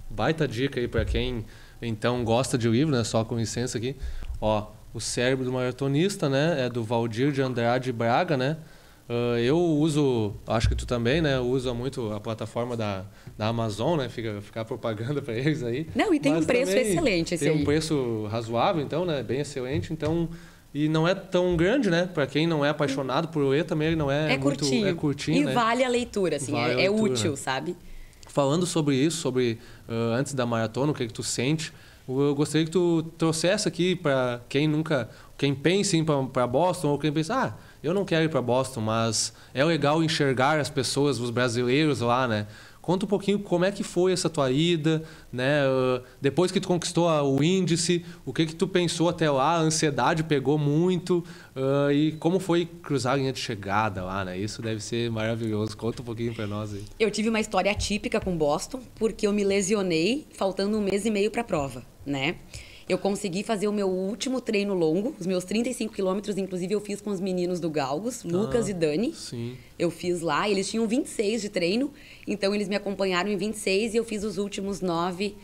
Baita dica aí para quem então gosta de livro, né? Só com licença aqui. Ó, O Cérebro do Maratonista, né? É do Valdir de Andrade Braga, né? Eu uso, acho que tu também, né? Usa muito a plataforma da Amazon, né? Ficar propaganda para eles aí. Não, e tem um preço excelente esse aí. Tem um preço razoável, então, né? Bem excelente, então... E não é tão grande, né? Para quem não é apaixonado por ler também, ele não é muito... Curtinho. É curtinho, e né? vale a leitura, assim. É útil, sabe? Falando sobre isso, antes da maratona, o que tu sente, eu gostaria que tu trouxesse aqui para quem pensa em ir para Boston, ou quem pensa, eu não quero ir para Boston, mas é legal enxergar as pessoas, os brasileiros lá, né? Conta um pouquinho como é que foi essa tua ida, né? Depois que tu conquistou o índice, o que tu pensou até lá? A ansiedade pegou muito, e como foi cruzar a linha de chegada lá, né? Isso deve ser maravilhoso. Conta um pouquinho para nós aí. Eu tive uma história atípica com Boston, porque eu me lesionei faltando 1 mês e meio para a prova, né? Eu consegui fazer o meu último treino longo, os meus 35 quilômetros, inclusive eu fiz com os meninos do Galgos, Lucas e Dani. Sim. Eu fiz lá, eles tinham 26 de treino, então eles me acompanharam em 26 e eu fiz os últimos 9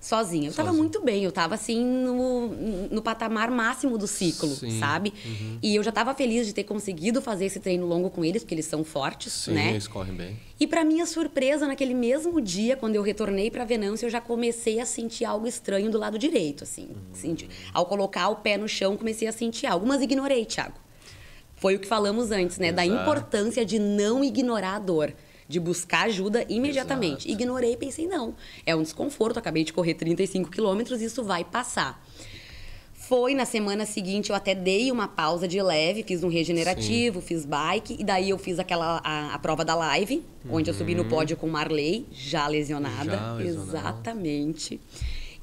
sozinha. Eu estava muito bem, eu estava assim no patamar máximo do ciclo, sabe? E eu já estava feliz de ter conseguido fazer esse treino longo com eles, porque eles são fortes, né? Sim, eles correm bem. E para minha surpresa, naquele mesmo dia, quando eu retornei para Venâncio, eu já comecei a sentir algo estranho do lado direito, assim. Ao colocar o pé no chão, comecei a sentir algo, mas ignorei, Thiago. Foi o que falamos antes, né? Da importância de não ignorar a dor. De buscar ajuda imediatamente. Exato. Ignorei e pensei, não, é um desconforto, acabei de correr 35 quilômetros, isso vai passar. Foi na semana seguinte, eu até dei uma pausa de leve, fiz um regenerativo, fiz bike, e daí eu fiz a prova da live, onde eu subi no pódio com Marley, já lesionada. Exatamente.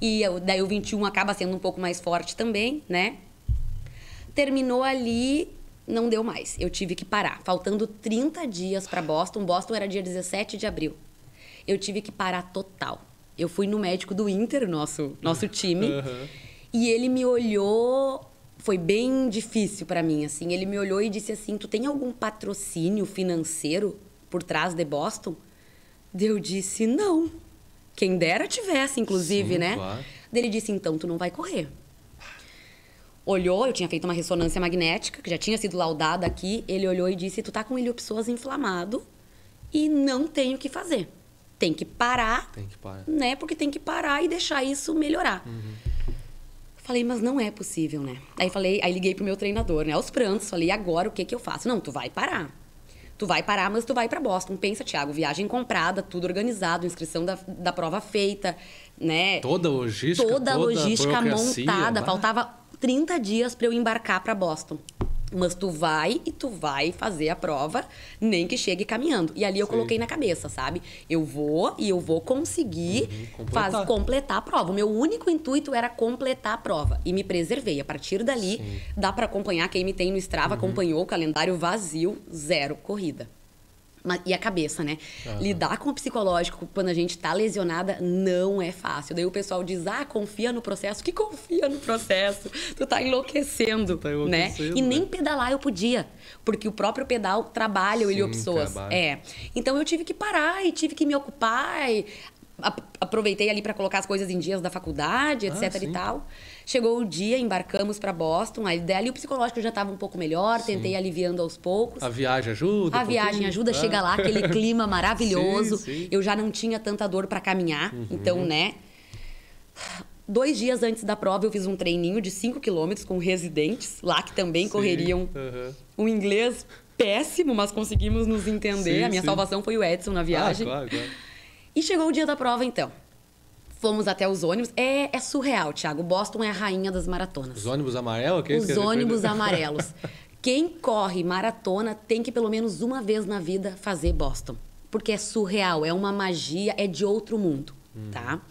E daí o 21 acaba sendo um pouco mais forte também, né? Terminou ali... Não deu mais. Eu tive que parar. Faltando 30 dias para Boston. Boston era dia 17 de abril. Eu tive que parar total. Eu fui no médico do Inter, nosso time. E ele me olhou... Foi bem difícil para mim, assim. Ele me olhou e disse assim, tu tem algum patrocínio financeiro por trás de Boston? Eu disse, não. Quem dera tivesse, inclusive, né? Claro. Ele disse, então, tu não vai correr. Olhou, eu tinha feito uma ressonância magnética, que já tinha sido laudada aqui. Ele olhou e disse, tu tá com o ilho-psoas inflamado e não tem o que fazer. Tem que parar, né? Porque tem que parar e deixar isso melhorar. Falei, mas não é possível, né? Aí liguei pro meu treinador, né? Aos prantos, falei, agora o que eu faço? Não, tu vai parar. Tu vai parar, mas tu vai pra Boston. Pensa, Thiago, viagem comprada, tudo organizado, inscrição da prova feita, né? Toda a logística montada. Faltava 30 dias para eu embarcar para Boston. Mas tu vai fazer a prova, nem que chegue caminhando. E ali eu coloquei na cabeça, sabe? Eu vou conseguir completar a prova. O meu único intuito era completar a prova. E me preservei. A partir dali, dá para acompanhar. Quem me tem no Strava acompanhou o calendário vazio, 0 corrida. E a cabeça, né? Lidar com o psicológico quando a gente tá lesionada não é fácil. Daí o pessoal diz, confia no processo. Que confia no processo? Tu tá enlouquecendo, né? E nem pedalar eu podia, porque o próprio pedal trabalha o ilho-psoas. Então eu tive que parar e tive que me ocupar. aproveitei ali para colocar as coisas em dias da faculdade, etc. e tal. Chegou o dia, embarcamos para Boston. Aí dali o psicológico já estava um pouco melhor, tentei aliviando aos poucos. A viagem ajuda? A viagem ajuda, chega lá, aquele clima maravilhoso. Sim. Eu já não tinha tanta dor para caminhar, então, né? 2 dias antes da prova, eu fiz um treininho de 5 quilômetros com residentes lá, que também correriam um inglês péssimo, mas conseguimos nos entender. A minha salvação foi o Edson na viagem. Claro. E chegou o dia da prova, então. Fomos até os ônibus. É surreal, Thiago. Boston é a rainha das maratonas. Os ônibus amarelos? Os ônibus amarelos. Quem corre maratona tem que, pelo menos uma vez na vida, fazer Boston. Porque é surreal, é uma magia, é de outro mundo, tá?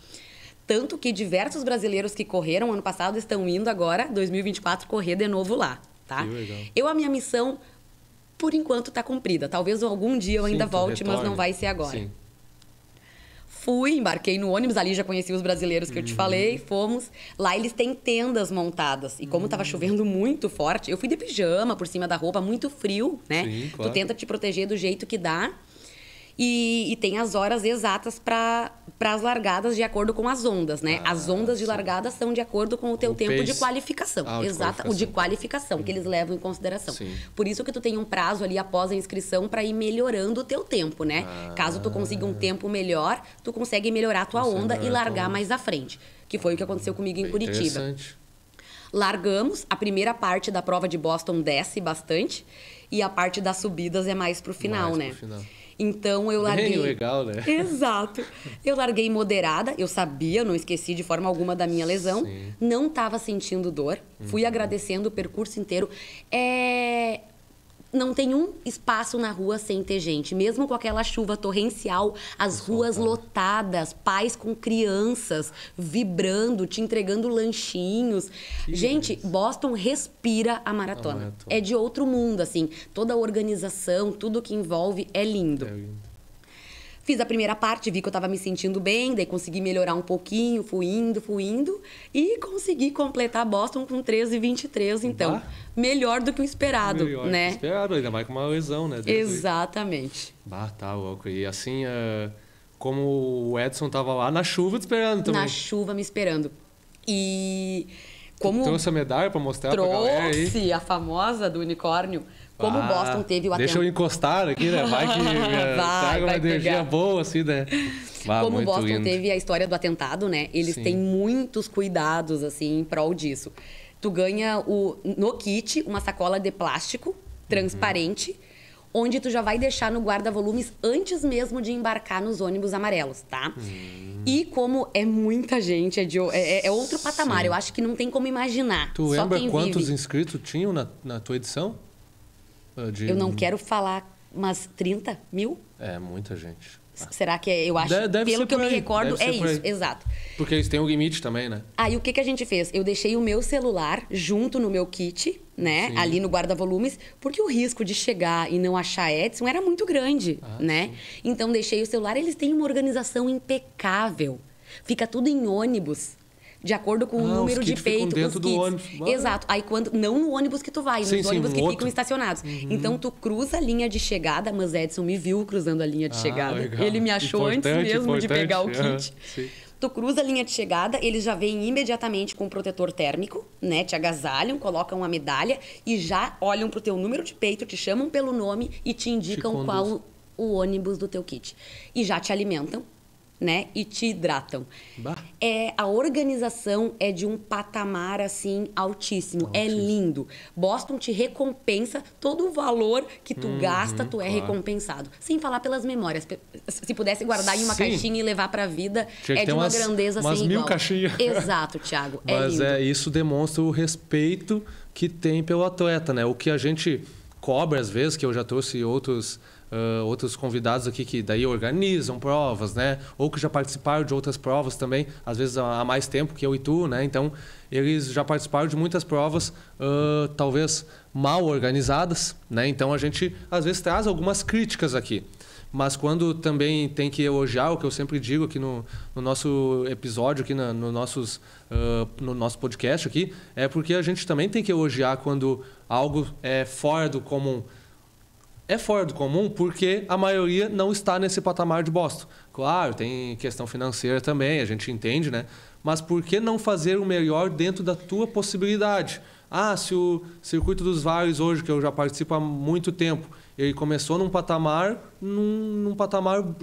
Tanto que diversos brasileiros que correram ano passado estão indo agora, 2024, correr de novo lá, tá? Que legal. A minha missão, por enquanto, está cumprida. Talvez algum dia eu ainda volte, mas não vai ser agora. Sim. Fui, embarquei no ônibus, ali já conheci os brasileiros que eu te falei, fomos. Lá eles têm tendas montadas. E como estava chovendo muito forte, eu fui de pijama por cima da roupa, muito frio, né? Sim, claro. Tu tenta te proteger do jeito que dá. E tem as horas exatas para as largadas de acordo com as ondas, né? As ondas de largada são de acordo com o teu tempo de qualificação. O de qualificação, que eles levam em consideração. Sim. Por isso que tu tem um prazo ali após a inscrição para ir melhorando o teu tempo, né? Caso tu consiga um tempo melhor, tu consegue melhorar a tua onda e largar mais à frente. Que foi o que aconteceu comigo em Curitiba. Interessante. Largamos, a primeira parte da prova de Boston desce bastante e a parte das subidas é mais pro final, né? Então eu larguei. Bem legal, né? Exato. Eu larguei moderada, eu sabia, não esqueci de forma alguma da minha lesão. Sim. Não estava sentindo dor. Fui agradecendo o percurso inteiro. Não tem um espaço na rua sem ter gente. Mesmo com aquela chuva torrencial, as ruas lotadas, pais com crianças vibrando, te entregando lanchinhos. Gente, Boston respira a maratona. É de outro mundo, assim. Toda a organização, tudo que envolve é lindo. Fiz a primeira parte, vi que eu estava me sentindo bem, daí consegui melhorar um pouquinho, fui indo e consegui completar Boston com 13:23, então. Melhor do que o esperado, melhor né? Do que esperado, ainda mais com uma lesão, né? Exatamente. Tá louco. E assim, como o Edson tava lá na chuva te esperando também. Na chuva me esperando. E como... Trouxe a medalha para mostrar pra galera aí? Trouxe a famosa do unicórnio. Como o Boston teve o atentado... Deixa eu encostar aqui, né? Vai que traga uma energia pegar. boa, assim, né? Como o Boston lindo. teve a história do atentado, né? Eles têm muitos cuidados, assim, em prol disso. Tu ganha no kit uma sacola de plástico transparente, onde tu já vai deixar no guarda-volumes antes mesmo de embarcar nos ônibus amarelos, tá? E como é muita gente, é outro patamar. Eu acho que não tem como imaginar. Tu Só lembra quem quantos vive. inscritos tinham na tua edição? Eu não quero falar, mas 30 mil? É, muita gente. Será que é? Eu acho, pelo que eu me recordo, é isso. Exato. Porque eles têm um limite também, né? Aí o que a gente fez? Eu deixei o meu celular junto no meu kit, né? Ali no guarda-volumes, porque o risco de chegar e não achar Edson era muito grande, né? Então deixei o celular, eles têm uma organização impecável. Fica tudo em ônibus. De acordo com o número de peito, dentro do ônibus. Exato. Aí não no ônibus que tu vai, nos ônibus que ficam estacionados. Então tu cruza a linha de chegada, mas Edson me viu cruzando a linha de chegada. Legal. Ele me achou antes mesmo de pegar o kit. Sim. Tu cruza a linha de chegada, eles já vêm imediatamente com protetor térmico, né? Te agasalham, colocam a medalha e já olham pro teu número de peito, te chamam pelo nome e te indicam qual o ônibus do teu kit. E já te alimentam, né? E te hidratam. A organização é de um patamar, assim, altíssimo. É lindo. Boston te recompensa todo o valor que tu gasta, tu é recompensado. Sem falar pelas memórias. Se pudesse guardar em uma caixinha e levar pra vida, é de uma grandeza sem igual. Umas 1000 caixinhas. Exato, Thiago. É lindo. Mas isso demonstra o respeito que tem pelo atleta, né? O que a gente cobra, às vezes, que eu já trouxe outros convidados aqui que daí organizam provas, né? Ou que já participaram de outras provas também, às vezes há mais tempo que eu e tu, né? Então, eles já participaram de muitas provas, talvez mal organizadas, né? Então, a gente, às vezes, traz algumas críticas aqui. Mas quando também tem que elogiar, o que eu sempre digo aqui no nosso episódio, aqui no nosso podcast aqui, é porque a gente também tem que elogiar quando algo é fora do comum. é fora do comum porque a maioria não está nesse patamar de Boston. Claro, tem questão financeira também, a gente entende, né? Mas por que não fazer o melhor dentro da tua possibilidade? Se o Circuito dos Vales hoje, que eu já participo há muito tempo, ele começou num patamar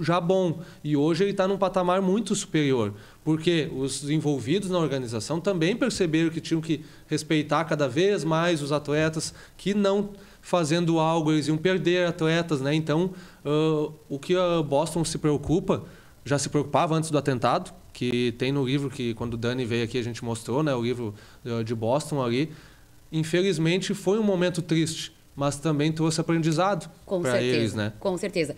já bom e hoje ele está num patamar muito superior, porque os envolvidos na organização também perceberam que tinham que respeitar cada vez mais os atletas, que não fazendo algo eles iam perder atletas, né? Então, o que a Boston se preocupa, já se preocupava antes do atentado, que tem no livro que quando o Dani veio aqui a gente mostrou, né? O livro de Boston ali. Infelizmente foi um momento triste, mas também trouxe aprendizado para eles, né? Com certeza.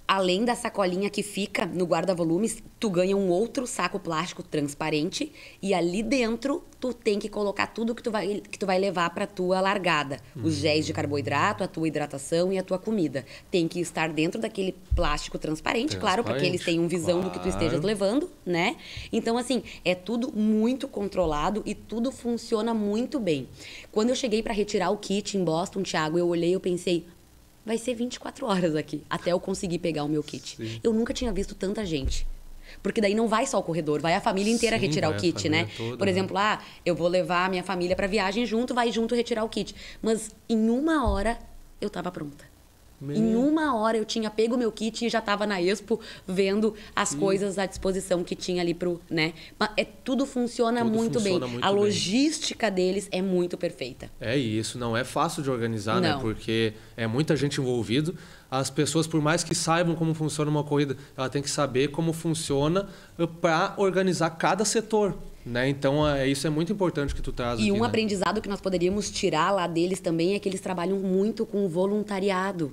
Além da sacolinha que fica no guarda-volumes, tu ganha um outro saco plástico transparente e ali dentro tu tem que colocar tudo que tu vai levar para tua largada. Os géis de carboidrato, a tua hidratação e a tua comida. Tem que estar dentro daquele plástico transparente, claro, para que eles tenham visão do que tu estejas levando, né? Então, assim, é tudo muito controlado e tudo funciona muito bem. Quando eu cheguei para retirar o kit em Boston, Thiago, eu olhei e pensei... Vai ser 24 horas aqui, até eu conseguir pegar o meu kit. Sim. Eu nunca tinha visto tanta gente. Porque daí não vai só o corredor, vai a família inteira retirar o kit, né? Toda, por exemplo, eu vou levar a minha família para viagem junto, vai junto retirar o kit. Mas em 1 hora eu estava pronta. Em 1 hora eu tinha pego o meu kit e já estava na Expo vendo as coisas à disposição que tinha ali pro, né? Mas tudo funciona muito bem. A logística deles é muito perfeita. E isso não é fácil de organizar, né? Porque é muita gente envolvida. As pessoas, por mais que saibam como funciona uma corrida, ela tem que saber como funciona para organizar cada setor. Né? Então, isso é muito importante que tu traz aqui. E um aprendizado que nós poderíamos tirar lá deles também é que eles trabalham muito com voluntariado.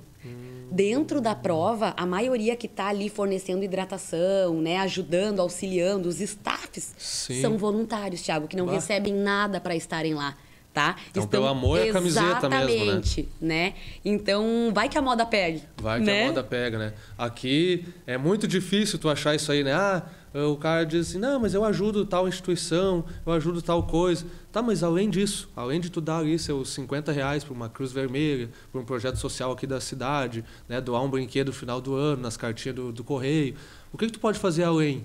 Dentro da prova, a maioria que está ali fornecendo hidratação, né, ajudando, auxiliando, os staffs são voluntários, Thiago, que não recebem nada para estarem lá. Tá? Então, pelo amor é a camiseta mesmo, né? Então, vai que a moda pegue. Vai que a moda pega, né? Aqui é muito difícil tu achar isso aí, né? O cara diz assim, não, mas eu ajudo tal instituição, eu ajudo tal coisa. Tá, mas além disso, além de tu dar ali seus R$50 para uma Cruz Vermelha, para um projeto social aqui da cidade, né? Doar um brinquedo no final do ano, nas cartinhas do correio, o que tu pode fazer além?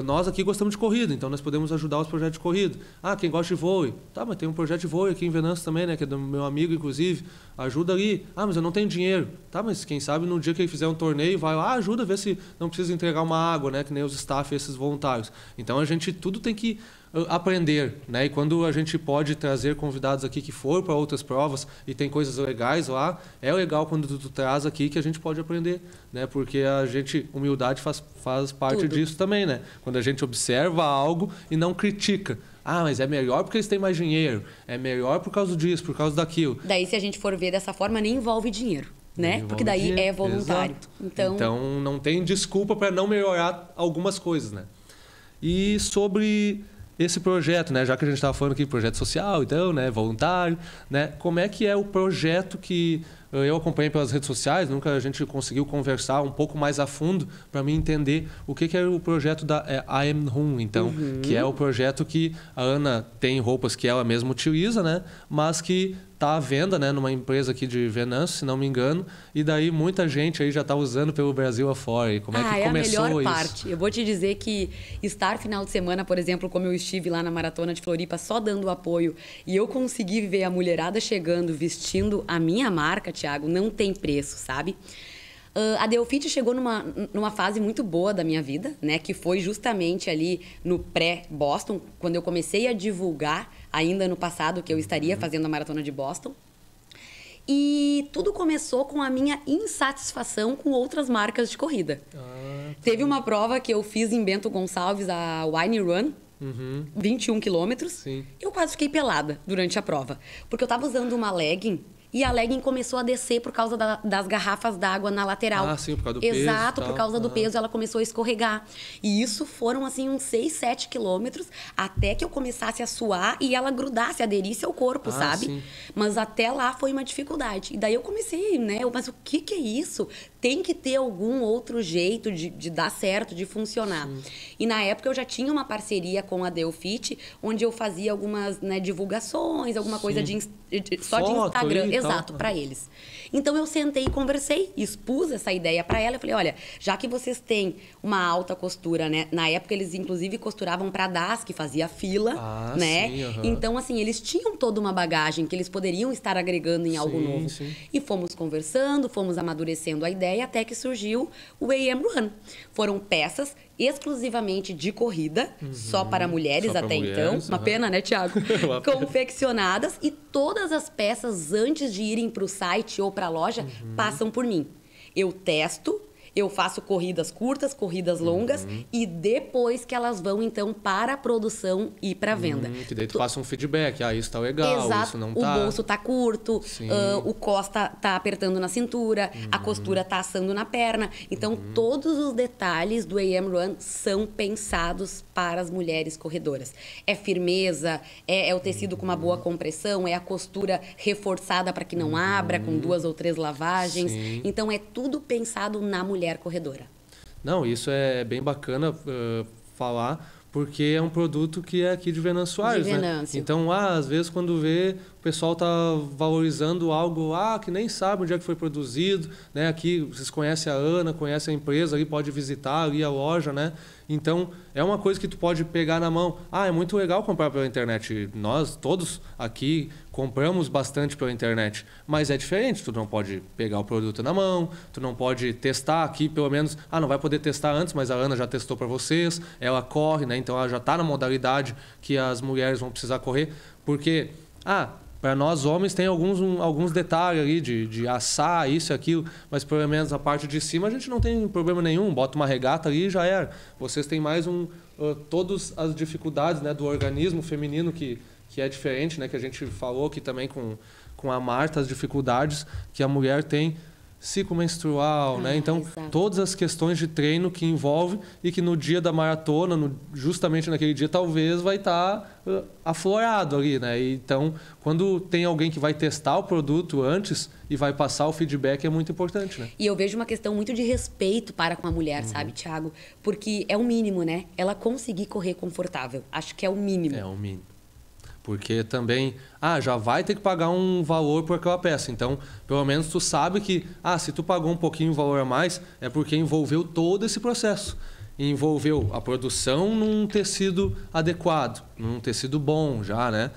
Nós aqui gostamos de corrida, então nós podemos ajudar os projetos de corrida. Quem gosta de vôlei. Tá, mas tem um projeto de vôlei aqui em Venâncio também, né? Que é do meu amigo, inclusive. Ajuda ali. Mas eu não tenho dinheiro. Tá, mas quem sabe no dia que ele fizer um torneio, vai lá, ajuda a ver se não precisa entregar uma água, né? Que nem os staff, esses voluntários. Então a gente tudo tem que aprender, né? E quando a gente pode trazer convidados aqui que foram para outras provas e tem coisas legais lá, é legal quando tu traz aqui que a gente pode aprender, né? Porque humildade faz parte disso também, né? Quando a gente observa algo e não critica. Mas é melhor porque eles têm mais dinheiro, é melhor por causa disso, por causa daquilo. Daí, se a gente for ver dessa forma, nem envolve dinheiro, né? Porque daí é voluntário. Então não tem desculpa para não melhorar algumas coisas, né? E sobre esse projeto, né? Já que a gente estava falando aqui de projeto social, então, né? Voluntário, né? Como é que é o projeto que eu acompanhei pelas redes sociais, nunca a gente conseguiu conversar um pouco mais a fundo para mim entender o que é o projeto da I Am Home, então, que é o projeto que a Ana tem roupas que ela mesma utiliza, né? Mas que está à venda, né, numa empresa aqui de Venâncio, se não me engano, e daí muita gente aí já está usando pelo Brasil afora. E como é que começou a melhor isso? parte. Eu vou te dizer que estar final de semana, por exemplo, como eu estive lá na Maratona de Floripa, só dando apoio, e eu consegui ver a mulherada chegando, vestindo a minha marca, Thiago, não tem preço, sabe? A Delfite chegou numa fase muito boa da minha vida, né? Que foi justamente ali no pré-Boston, quando eu comecei a divulgar, ainda no passado, que eu estaria fazendo a Maratona de Boston. E tudo começou com a minha insatisfação com outras marcas de corrida. Teve uma prova que eu fiz em Bento Gonçalves, a Wine Run, 21 quilômetros. Sim. Eu quase fiquei pelada durante a prova, porque eu estava usando uma legging. E a legging começou a descer por causa das garrafas d'água na lateral. Sim, por causa do peso. Exato, por causa do peso, ela começou a escorregar. E isso foram, assim, uns 6, 7 quilômetros, até que eu começasse a suar e ela grudasse, aderisse ao corpo, sabe? Sim. Mas até lá foi uma dificuldade. E daí eu comecei, né? Mas o que é isso? Tem que ter algum outro jeito de dar certo, de funcionar. Sim. E na época eu já tinha uma parceria com a Delfite, onde eu fazia algumas, né, divulgações, alguma coisa só de Foto Instagram, ali e exato, tal. para eles. Então eu sentei e conversei, expus essa ideia para ela. Eu falei, olha, já que vocês têm uma alta costura, né? Na época eles inclusive costuravam para DAS, que fazia fila, né? Sim, Então assim, eles tinham toda uma bagagem que eles poderiam estar agregando em algo novo. Sim. E fomos conversando, fomos amadurecendo a ideia até que surgiu o AM Run. Foram peças exclusivamente de corrida, só para mulheres Só para até mulheres, então. Uma pena, né, Thiago? Uma pena. Confeccionadas, e todas as peças, antes de irem para o site ou para a loja, passam por mim. Eu testo, eu faço corridas curtas, corridas longas, e depois que elas vão, então, para a produção e para a venda. Que daí tu passa um feedback. Isso tá legal, Exato. isso não O tá. bolso tá curto, o cos tá apertando na cintura, a costura tá assando na perna. Então, todos os detalhes do AM Run são pensados para as mulheres corredoras. É firmeza, é o tecido com uma boa compressão, é a costura reforçada para que não abra, com 2 ou 3 lavagens. Sim. Então, é tudo pensado na mulher corredora. Não, isso é bem bacana falar, porque é um produto que é aqui de Venâncio Soares, De né? Venâncio. Então, às vezes, quando vê, o pessoal tá valorizando algo que nem sabe onde é que foi produzido, né? Aqui, vocês conhecem a Ana, conhecem a empresa, ali pode visitar ali a loja, né? Então, é uma coisa que tu pode pegar na mão. É muito legal comprar pela internet. Nós, todos aqui, compramos bastante pela internet. Mas é diferente. Tu não pode pegar o produto na mão, tu não pode testar aqui, pelo menos... não vai poder testar antes, mas a Ana já testou para vocês. Ela corre, né? Então, ela já está na modalidade que as mulheres vão precisar correr. Porque, para nós homens tem alguns detalhes ali de assar isso e aquilo, mas pelo menos a parte de cima a gente não tem problema nenhum, bota uma regata ali e já era. Vocês têm mais todas as dificuldades, né, do organismo feminino que é diferente, né, que a gente falou aqui também com a Marta, as dificuldades que a mulher tem ciclo menstrual, né? Então, exato. todas as questões de treino que envolve e que no dia da maratona, justamente naquele dia, talvez vai estar aflorado ali, né? Então, quando tem alguém que vai testar o produto antes e vai passar o feedback, é muito importante, né? E eu vejo uma questão muito de respeito para com a mulher, sabe, Thiago? Porque é o mínimo, né? Ela conseguir correr confortável. Acho que é o mínimo. É o mínimo. Porque também, já vai ter que pagar um valor por aquela peça. Então, pelo menos tu sabe que, se tu pagou um pouquinho o valor a mais, é porque envolveu todo esse processo. Envolveu a produção num tecido adequado, num tecido bom já, né?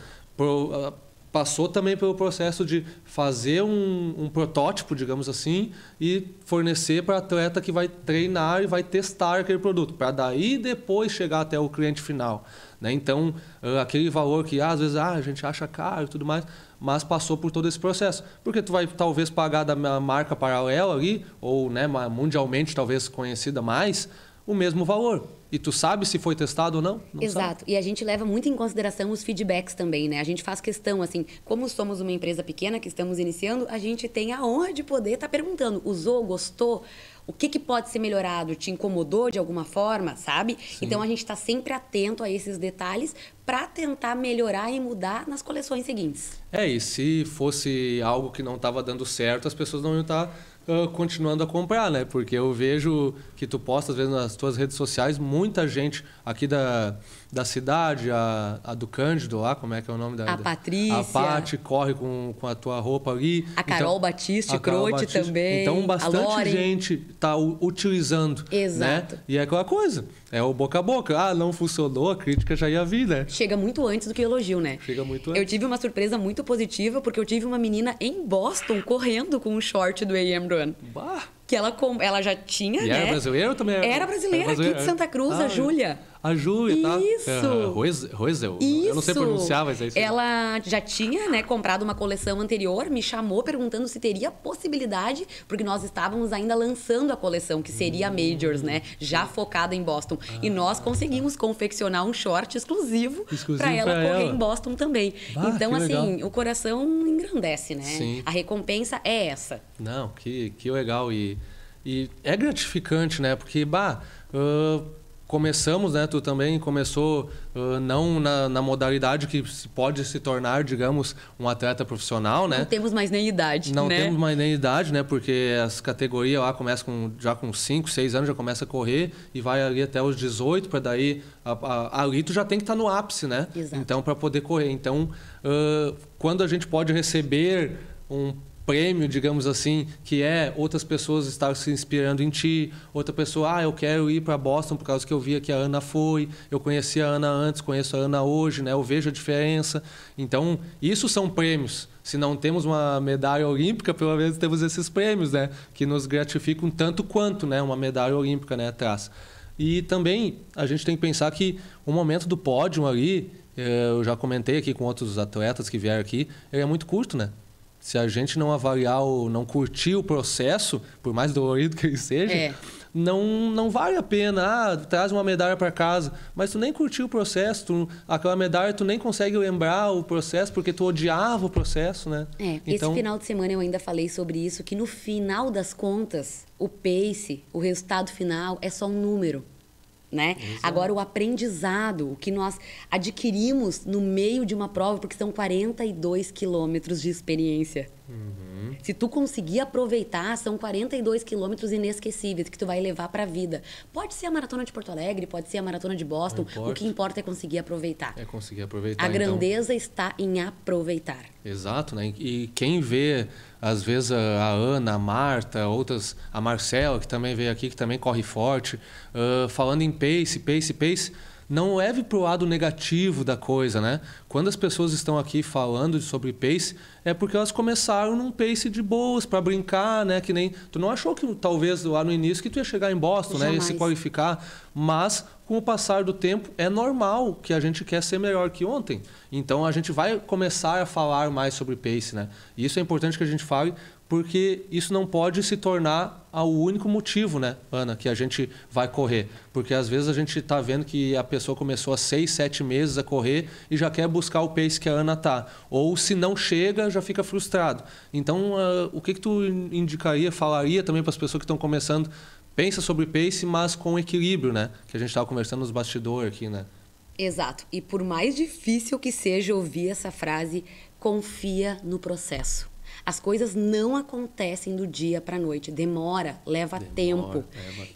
Passou também pelo processo de fazer um protótipo, digamos assim, e fornecer para a atleta que vai treinar e vai testar aquele produto, para daí depois chegar até o cliente final, né? Então, aquele valor que às vezes a gente acha caro e tudo mais, mas passou por todo esse processo. Porque tu vai talvez pagar da marca paralela ali, ou, né, mundialmente talvez conhecida mais, o mesmo valor. E tu sabe se foi testado ou não? Não Exato. sabe. E a gente leva muito em consideração os feedbacks também, né? A gente faz questão, assim, como somos uma empresa pequena que estamos iniciando, a gente tem a honra de poder estar perguntando, usou, gostou? O que pode ser melhorado? Te incomodou de alguma forma, sabe? Sim. Então, a gente está sempre atento a esses detalhes para tentar melhorar e mudar nas coleções seguintes. E se fosse algo que não estava dando certo, as pessoas não iam estar continuando a comprar, né? Porque eu vejo que tu posta, às vezes, nas tuas redes sociais, muita gente aqui da cidade, a do Cândido lá, como é que é o nome da... A Patrícia. A Paty corre com a tua roupa ali. A Carol Batiste, Crote também. Então, bastante a Lore. gente está utilizando. Exato. Né? E é aquela coisa, é o boca a boca. Não funcionou, a crítica já ia vir, né? Chega muito antes do que o elogio, né? Chega muito antes. Eu tive uma surpresa muito positiva, porque eu tive uma menina em Boston correndo com um short do AM Run. Bah! Que ela já tinha, E né? era brasileira ou também? Era brasileira, aqui de Santa Cruz, a Júlia. A Júlia, tá? Isso. Roesel. Isso. Eu não sei pronunciar, mas é isso. Ela já tinha, né, comprado uma coleção anterior, me chamou perguntando se teria possibilidade, porque nós estávamos ainda lançando a coleção, que seria a Majors, né? Já focada em Boston. E nós conseguimos confeccionar um short exclusivo para ela correr em Boston também. Então, assim, o coração engrandece, né? Sim. A recompensa é essa. Não, que legal. E é gratificante, né? Porque, começamos, né? Tu também começou não na modalidade que pode se tornar, digamos, um atleta profissional, né? Não temos mais nem idade, Não né? temos mais nem idade, né? Porque as categorias lá começam já com 5, 6 anos, já começa a correr e vai ali até os 18, para daí ali tu já tem que estar no ápice, né? Exato. Então, para poder correr. Então, quando a gente pode receber um prêmio, digamos assim, que é outras pessoas estar se inspirando em ti, outra pessoa, eu quero ir para Boston por causa que eu via que a Ana foi, eu conheci a Ana antes, conheço a Ana hoje, né? Eu vejo a diferença. Então, isso são prêmios. Se não temos uma medalha olímpica, pelo menos temos esses prêmios, né? Que nos gratificam tanto quanto, né? Uma medalha olímpica, né? Atrás. E também a gente tem que pensar que o momento do pódio ali, eu já comentei aqui com outros atletas que vieram aqui, ele é muito curto, né? Se a gente não avaliar ou não curtir o processo, por mais dolorido que ele seja, não vale a pena. Traz uma medalha para casa, mas tu nem curtiu o processo, aquela medalha tu nem consegue lembrar o processo porque tu odiava o processo, né? Então, esse final de semana eu ainda falei sobre isso, que no final das contas, o pace, o resultado final é só um número. Né? Agora, o aprendizado, o que nós adquirimos no meio de uma prova, porque são 42 quilômetros de experiência. Se tu conseguir aproveitar, são 42 quilômetros inesquecíveis que tu vai levar para a vida. Pode ser a Maratona de Porto Alegre, pode ser a Maratona de Boston, o que importa é conseguir aproveitar. É conseguir aproveitar. A grandeza está em aproveitar. Exato, né? E quem vê, às vezes, a Ana, a Marta, outras, a Marcela, que também veio aqui, que também corre forte, falando em pace, não leve para o lado negativo da coisa, né? Quando as pessoas estão aqui falando sobre pace, é porque elas começaram num pace de boas, para brincar, né? Que nem tu não achou que talvez lá no início que tu ia chegar em Boston, né? Ia se qualificar, mas com o passar do tempo é normal que a gente quer ser melhor que ontem. Então a gente vai começar a falar mais sobre pace, né? E isso é importante que a gente fale, porque isso não pode se tornar o único motivo, né, Ana, que a gente vai correr. Porque às vezes a gente está vendo que a pessoa começou há 6, 7 meses a correr e já quer buscar o pace que a Ana está. Ou se não chega, já fica frustrado. Então, o que tu indicaria, falaria também para as pessoas que estão começando? Pensa sobre pace, mas com equilíbrio, né? Que a gente estava conversando nos bastidores aqui, né? Exato. E por mais difícil que seja ouvir essa frase, confia no processo. As coisas não acontecem do dia para a noite. Demora, leva tempo.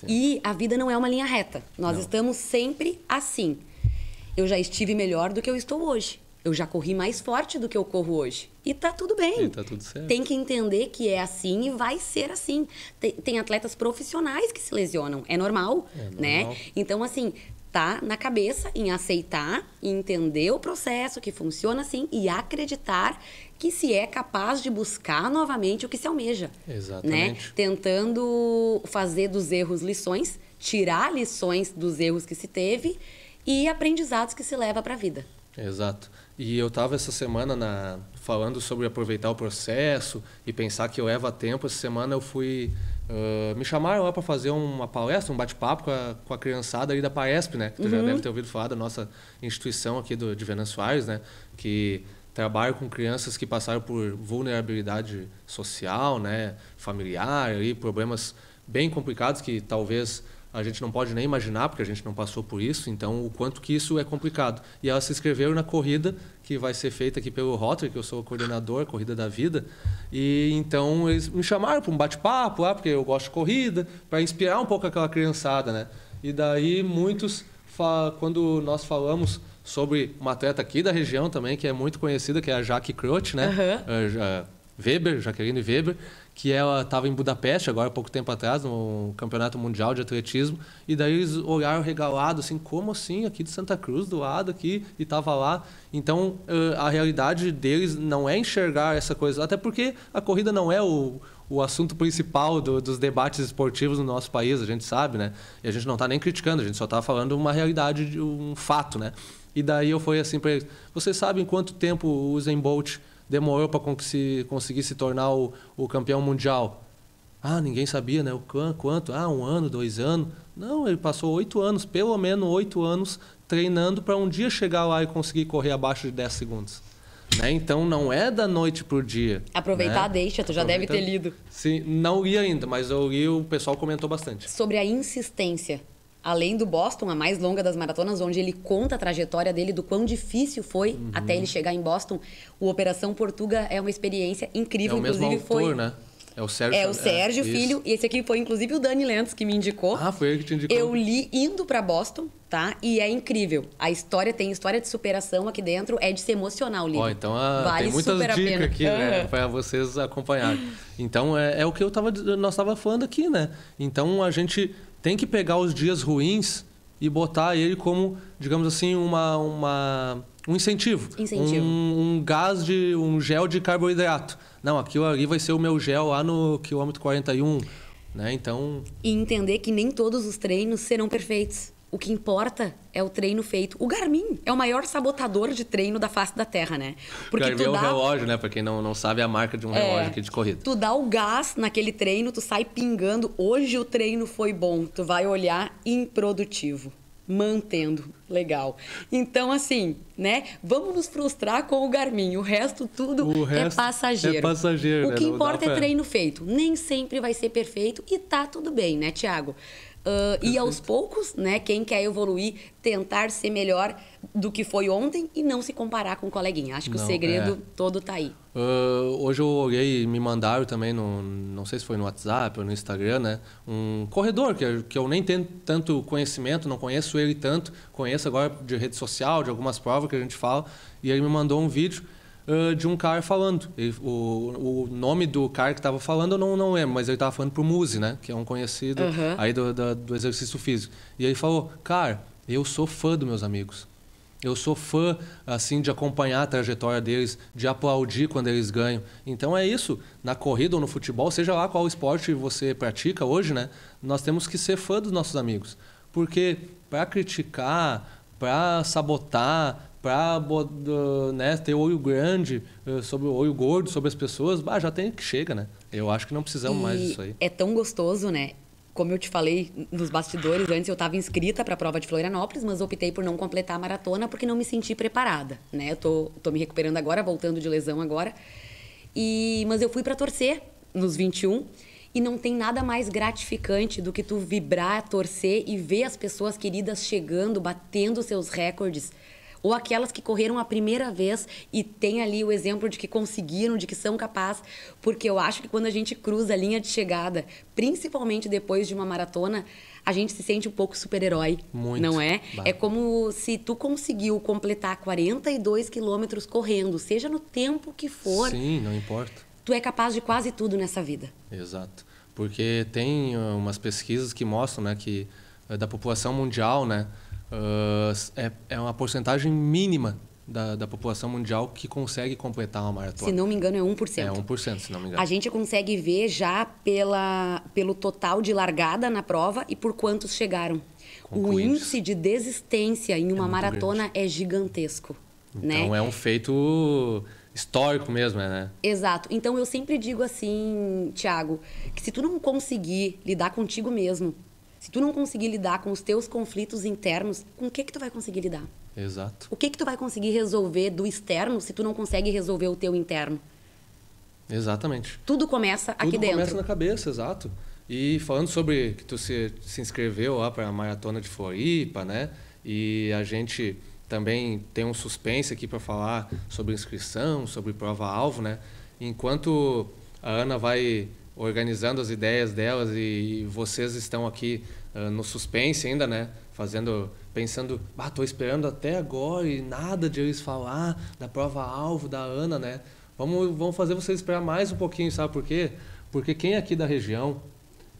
E a vida não é uma linha reta. Nós estamos sempre assim. Eu já estive melhor do que eu estou hoje. Eu já corri mais forte do que eu corro hoje. E tá tudo bem. E tá tudo certo. Tem que entender que é assim e vai ser assim. Tem atletas profissionais que se lesionam. É normal, né? Então, assim, tá na cabeça em aceitar, entender o processo, que funciona assim e acreditar que se é capaz de buscar novamente o que se almeja. Exatamente. Né? Tentando fazer dos erros lições, tirar lições dos erros que se teve e aprendizados que se leva para a vida. Exato. E eu estava essa semana falando sobre aproveitar o processo e pensar que leva tempo. Essa semana eu fui... me chamaram lá para fazer uma palestra, um bate-papo com a criançada ali da Paesp, né? Que tu já deve ter ouvido falar da nossa instituição aqui de Venâncio Soares, né? Que trabalha com crianças que passaram por vulnerabilidade social, né? Familiar, e problemas bem complicados que talvez a gente não pode nem imaginar, porque a gente não passou por isso, então o quanto que isso é complicado. E elas se inscreveram na corrida, que vai ser feita aqui pelo Rotary, que eu sou o coordenador, Corrida da Vida, e então eles me chamaram para um bate-papo lá, porque eu gosto de corrida, para inspirar um pouco aquela criançada, né? E daí muitos, quando nós falamos sobre uma atleta aqui da região também, que é muito conhecida, que é a Jaque Croce, né? Jaqueline Weber, que ela estava em Budapeste agora há pouco tempo atrás, no Campeonato Mundial de Atletismo, e daí eles olharam regalado, assim, como assim? Aqui de Santa Cruz, do lado aqui, e estava lá. Então, a realidade deles não é enxergar essa coisa, até porque a corrida não é o assunto principal dos debates esportivos no nosso país, a gente sabe, né? E a gente não está nem criticando, a gente só está falando uma realidade, um fato, né? E daí eu fui assim para eles, vocês sabem quanto tempo o Usain Bolt demorou para conseguir se tornar o campeão mundial? Ah, ninguém sabia, né? O quanto? Ah, 1 ano, 2 anos. Não, ele passou 8 anos, pelo menos 8 anos, treinando para um dia chegar lá e conseguir correr abaixo de 10 segundos. Né? Então, não é da noite pro dia. Aproveitar, né? Deixa, tu já deve ter lido. Sim, não li ainda, mas eu li, o pessoal comentou bastante. Sobre a insistência. além do Boston, a mais longa das maratonas, onde ele conta a trajetória dele, do quão difícil foi até ele chegar em Boston, o Operação Portuga é uma experiência incrível. É o mesmo inclusive autor, foi... né? É o Sérgio. É o Sérgio Filho, e esse aqui foi inclusive o Dani Lentz que me indicou. Ah, foi ele que te indicou. Eu li indo pra Boston, tá? E é incrível. A história tem história de superação aqui dentro, é de se emocionar o livro. Ó, então vale tem muitas super a dicas pena. aqui, né? Para vocês acompanharem. Então é o que nós tava falando aqui, né? Então a gente tem que pegar os dias ruins e botar ele como, digamos assim, um incentivo. Um gás um gel de carboidrato. Não, aquilo ali vai ser o meu gel lá no quilômetro 41, né? Então... E entender que nem todos os treinos serão perfeitos. O que importa é o treino feito. O Garmin é o maior sabotador de treino da face da Terra, né? Porque Garmin é um relógio, né? Pra quem não sabe, é a marca de um relógio aqui de corrida. Tu dá o gás naquele treino, tu sai pingando. Hoje o treino foi bom. Tu vai olhar improdutivo. Mantendo. Legal. Então, assim, né? Vamos nos frustrar com o Garmin. O resto tudo é passageiro. É passageiro, o que importa é treino feito. Nem sempre vai ser perfeito e tá tudo bem, né, Thiago? E aos poucos, né, quem quer evoluir, tentar ser melhor do que foi ontem e não se comparar com o coleguinha. Acho que o segredo todo tá aí. Hoje eu olhei e me mandaram também, não sei se foi no WhatsApp ou no Instagram, né, um corredor que eu nem tenho tanto conhecimento, não conheço ele tanto, conheço agora de rede social, de algumas provas que a gente fala, e ele me mandou um vídeo de um cara falando. O nome do cara que estava falando eu não lembro, mas ele estava falando pro Muzi, né? Que é um conhecido aí do exercício físico. E ele falou, cara, eu sou fã dos meus amigos. Eu sou fã, assim, de acompanhar a trajetória deles, de aplaudir quando eles ganham. Então é isso, na corrida ou no futebol, seja lá qual esporte você pratica hoje, né? Nós temos que ser fã dos nossos amigos. Porque para criticar, para sabotar, para né, ter olho grande, sobre o olho gordo sobre as pessoas, já tem que chega, né? Eu acho que não precisamos mais disso aí. É tão gostoso, né? Como eu te falei nos bastidores, antes eu estava inscrita para a prova de Florianópolis, mas optei por não completar a maratona porque não me senti preparada, né? Eu tô me recuperando agora, voltando de lesão agora. Mas eu fui para torcer nos 21 e não tem nada mais gratificante do que tu vibrar, torcer e ver as pessoas queridas chegando, batendo seus recordes. Ou aquelas que correram a primeira vez e tem ali o exemplo de que conseguiram, de que são capazes. Porque eu acho que quando a gente cruza a linha de chegada, principalmente depois de uma maratona, a gente se sente um pouco super-herói, não é? É como se tu conseguiu completar 42 quilômetros correndo, seja no tempo que for. Sim, não importa. Tu é capaz de quase tudo nessa vida. Exato. Porque tem umas pesquisas que mostram, né, que da população mundial, né, é uma porcentagem mínima da população mundial que consegue completar uma maratona. Se não me engano, é 1%. É 1%, se não me engano. A gente consegue ver já pelo total de largada na prova e por quantos chegaram. O índice de desistência em uma maratona é gigantesco. Então, né? É um feito histórico mesmo, né? Exato. Então, eu sempre digo assim, Thiago, que se tu não conseguir lidar contigo mesmo, se tu não conseguir lidar com os teus conflitos internos, com o que tu vai conseguir lidar? Exato. O que tu vai conseguir resolver do externo se tu não consegue resolver o teu interno? Exatamente. Tudo começa aqui dentro. Tudo começa na cabeça, exato. E falando sobre que tu se inscreveu lá para a Maratona de Floripa, né? E a gente também tem um suspense aqui para falar sobre inscrição, sobre prova-alvo, né? Enquanto a Ana vai organizando as ideias delas e vocês estão aqui no suspense ainda, né? Pensando, tô esperando até agora e nada de eles falar da prova-alvo da Ana, né? Vamos fazer vocês esperar mais um pouquinho, sabe por quê? Porque quem é aqui da região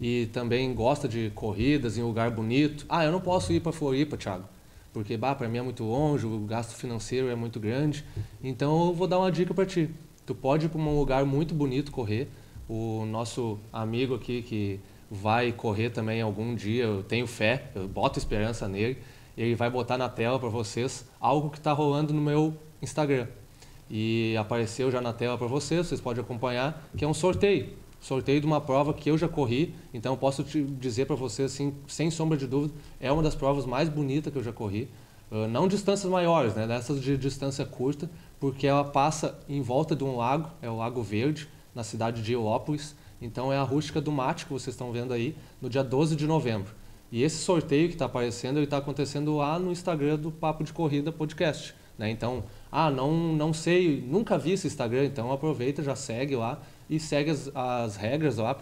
e também gosta de corridas em um lugar bonito... eu não posso ir para Floripa, Thiago, porque para mim é muito longe, o gasto financeiro é muito grande. Então eu vou dar uma dica para ti. Tu pode ir para um lugar muito bonito correr. O nosso amigo aqui que vai correr também algum dia, eu tenho fé, eu boto esperança nele, ele vai botar na tela para vocês algo que está rolando no meu Instagram. E apareceu já na tela para vocês podem acompanhar, que é um sorteio de uma prova que eu já corri, então eu posso te dizer para vocês, assim, sem sombra de dúvida, é uma das provas mais bonitas que eu já corri. Não distâncias maiores, né? Dessas de distância curta, porque ela passa em volta de um lago, é o Lago Verde, na cidade de Ilópolis. Então é a Rústica do Mate, que vocês estão vendo aí, no dia 12 de novembro. E esse sorteio que está aparecendo, ele está acontecendo lá no Instagram do Papo de Corrida Podcast, né? Então, não sei, nunca vi esse Instagram, então aproveita, já segue lá e segue as regras lá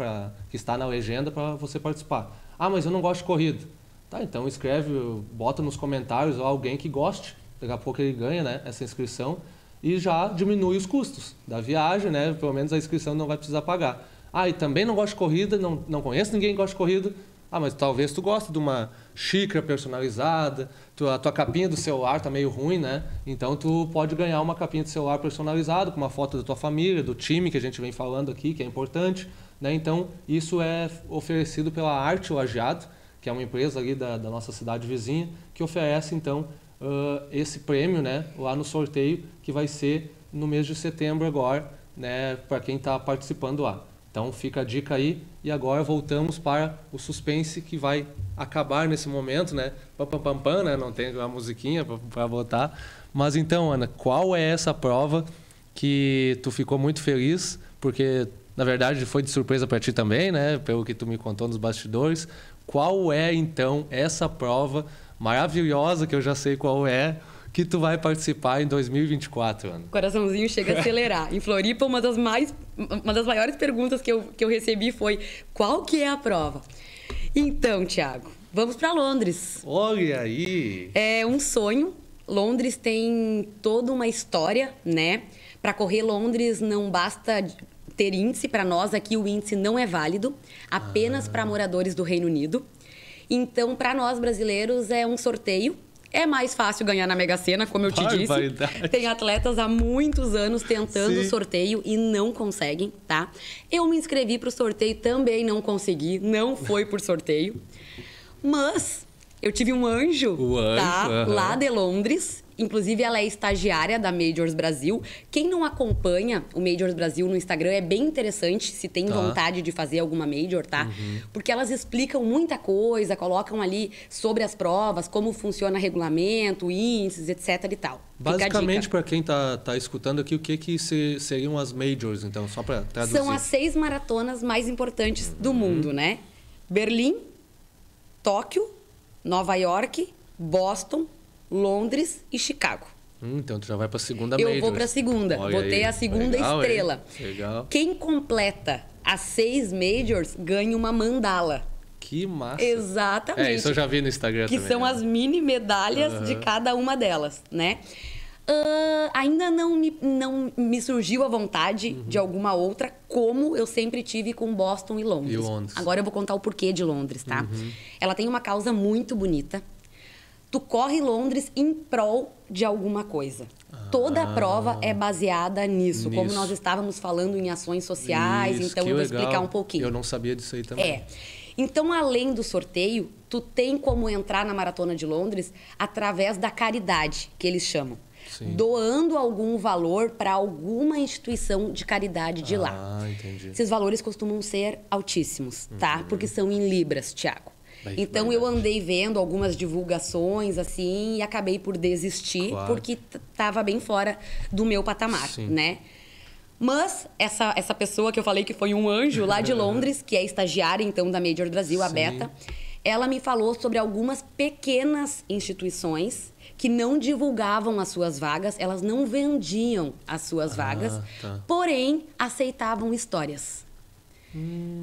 que está na legenda para você participar. Mas eu não gosto de corrida. Tá, então escreve, bota nos comentários alguém que goste, daqui a pouco ele ganha, né, essa inscrição e já diminui os custos da viagem, né? Pelo menos a inscrição não vai precisar pagar. E também não gosto de corrida, não conheço ninguém que gosta de corrida. Mas talvez tu goste de uma xícara personalizada, a tua capinha do celular tá meio ruim, né? Então tu pode ganhar uma capinha de celular personalizada com uma foto da tua família, do time que a gente vem falando aqui, que é importante, né? Então isso é oferecido pela Arte Lajeado, que é uma empresa ali da nossa cidade vizinha, que oferece então esse prêmio, né, lá no sorteio, que vai ser no mês de setembro agora, né, para quem está participando lá. Então fica a dica aí, e agora voltamos para o suspense que vai acabar nesse momento, né? Pam, pam, pam, pam, né? Não tem uma musiquinha para botar. Mas então, Ana, qual é essa prova que tu ficou muito feliz? Porque, na verdade, foi de surpresa para ti também, né? Pelo que tu me contou nos bastidores. Qual é, então, essa prova maravilhosa, que eu já sei qual é, que tu vai participar em 2024, Ana? O coraçãozinho chega a acelerar. Em Floripa, uma das maiores perguntas que eu recebi foi: qual que é a prova? Então, Thiago, vamos para Londres. Olha aí! É um sonho. Londres tem toda uma história, né? Para correr Londres não basta ter índice. Para nós aqui o índice não é válido, apenas para moradores do Reino Unido. Então, para nós brasileiros é um sorteio. É mais fácil ganhar na Mega Sena, como eu te disse. Tem atletas há muitos anos tentando o sorteio e não conseguem, tá? Eu me inscrevi para o sorteio, também não consegui, não foi por sorteio. Mas eu tive um anjo, lá de Londres. Inclusive, ela é estagiária da Majors Brasil. Quem não acompanha o Majors Brasil no Instagram é bem interessante, se tem vontade de fazer alguma Major, tá? Porque elas explicam muita coisa, colocam ali sobre as provas, como funciona regulamento, índices, etc e tal. Basicamente, para quem tá escutando aqui, o que seriam as Majors, então, só para traduzir? São as 6 maratonas mais importantes do mundo, né? Berlim, Tóquio, Nova York, Boston, Londres e Chicago. Então tu já vai para a segunda Majors. Eu vou para a segunda. Vou ter a segunda estrela. Legal. Quem completa as 6 Majors ganha uma mandala. Que massa. Exatamente. Isso eu já vi no Instagram que também. Que são as mini medalhas de cada uma delas, né? Ainda não me surgiu a vontade de alguma outra, como eu sempre tive com Boston e Londres. Agora eu vou contar o porquê de Londres, tá? Ela tem uma causa muito bonita. Tu corre Londres em prol de alguma coisa. Toda a prova é baseada nisso. Como nós estávamos falando em ações sociais, então eu vou explicar um pouquinho. Eu não sabia disso aí também. Então, além do sorteio, tu tem como entrar na Maratona de Londres através da caridade, que eles chamam. Sim. Doando algum valor para alguma instituição de caridade de lá. Entendi. Esses valores costumam ser altíssimos, tá? Porque são em libras, Thiago. Então, eu andei vendo algumas divulgações, assim, e acabei por desistir, porque estava bem fora do meu patamar, né? Mas essa pessoa que eu falei que foi um anjo lá de Londres, que é estagiária, então, da Major Brasil, a Beta, ela me falou sobre algumas pequenas instituições que não divulgavam as suas vagas, elas não vendiam as suas vagas, porém, aceitavam histórias.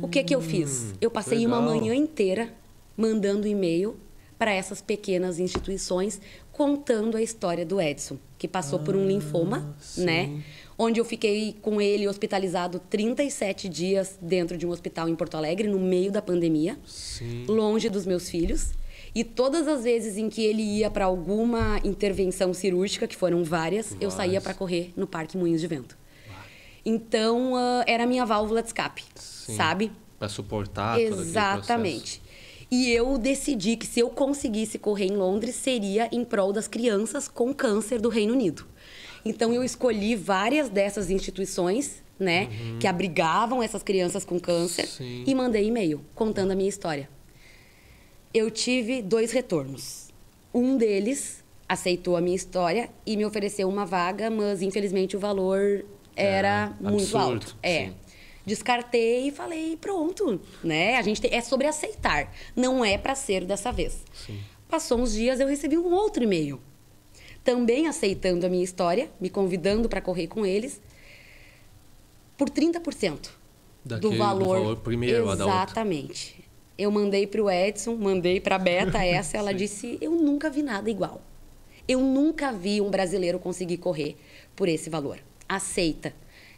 O que eu fiz? Eu passei uma manhã inteira mandando e-mail para essas pequenas instituições contando a história do Edson, que passou por um linfoma, né? Onde eu fiquei com ele hospitalizado 37 dias dentro de um hospital em Porto Alegre, no meio da pandemia, longe dos meus filhos. E todas as vezes em que ele ia para alguma intervenção cirúrgica, que foram várias, eu saía para correr no Parque Moinhos de Vento. Então, era a minha válvula de escape, sabe? Para suportar todo aquele processo. Exatamente. E eu decidi que se eu conseguisse correr em Londres, seria em prol das crianças com câncer do Reino Unido. Então, eu escolhi várias dessas instituições, né, que abrigavam essas crianças com câncer e mandei e-mail contando a minha história. Eu tive 2 retornos. Um deles aceitou a minha história e me ofereceu uma vaga, mas, infelizmente, o valor era muito alto. descartei e falei, pronto, né? É sobre aceitar, não é para ser dessa vez. Sim. Passou uns dias, eu recebi um outro e-mail, também aceitando a minha história, me convidando para correr com eles, por 30% do valor primeiro. Exatamente. Eu mandei para o Edson, mandei para a Beta essa, ela disse, eu nunca vi nada igual. Eu nunca vi um brasileiro conseguir correr por esse valor. Aceita.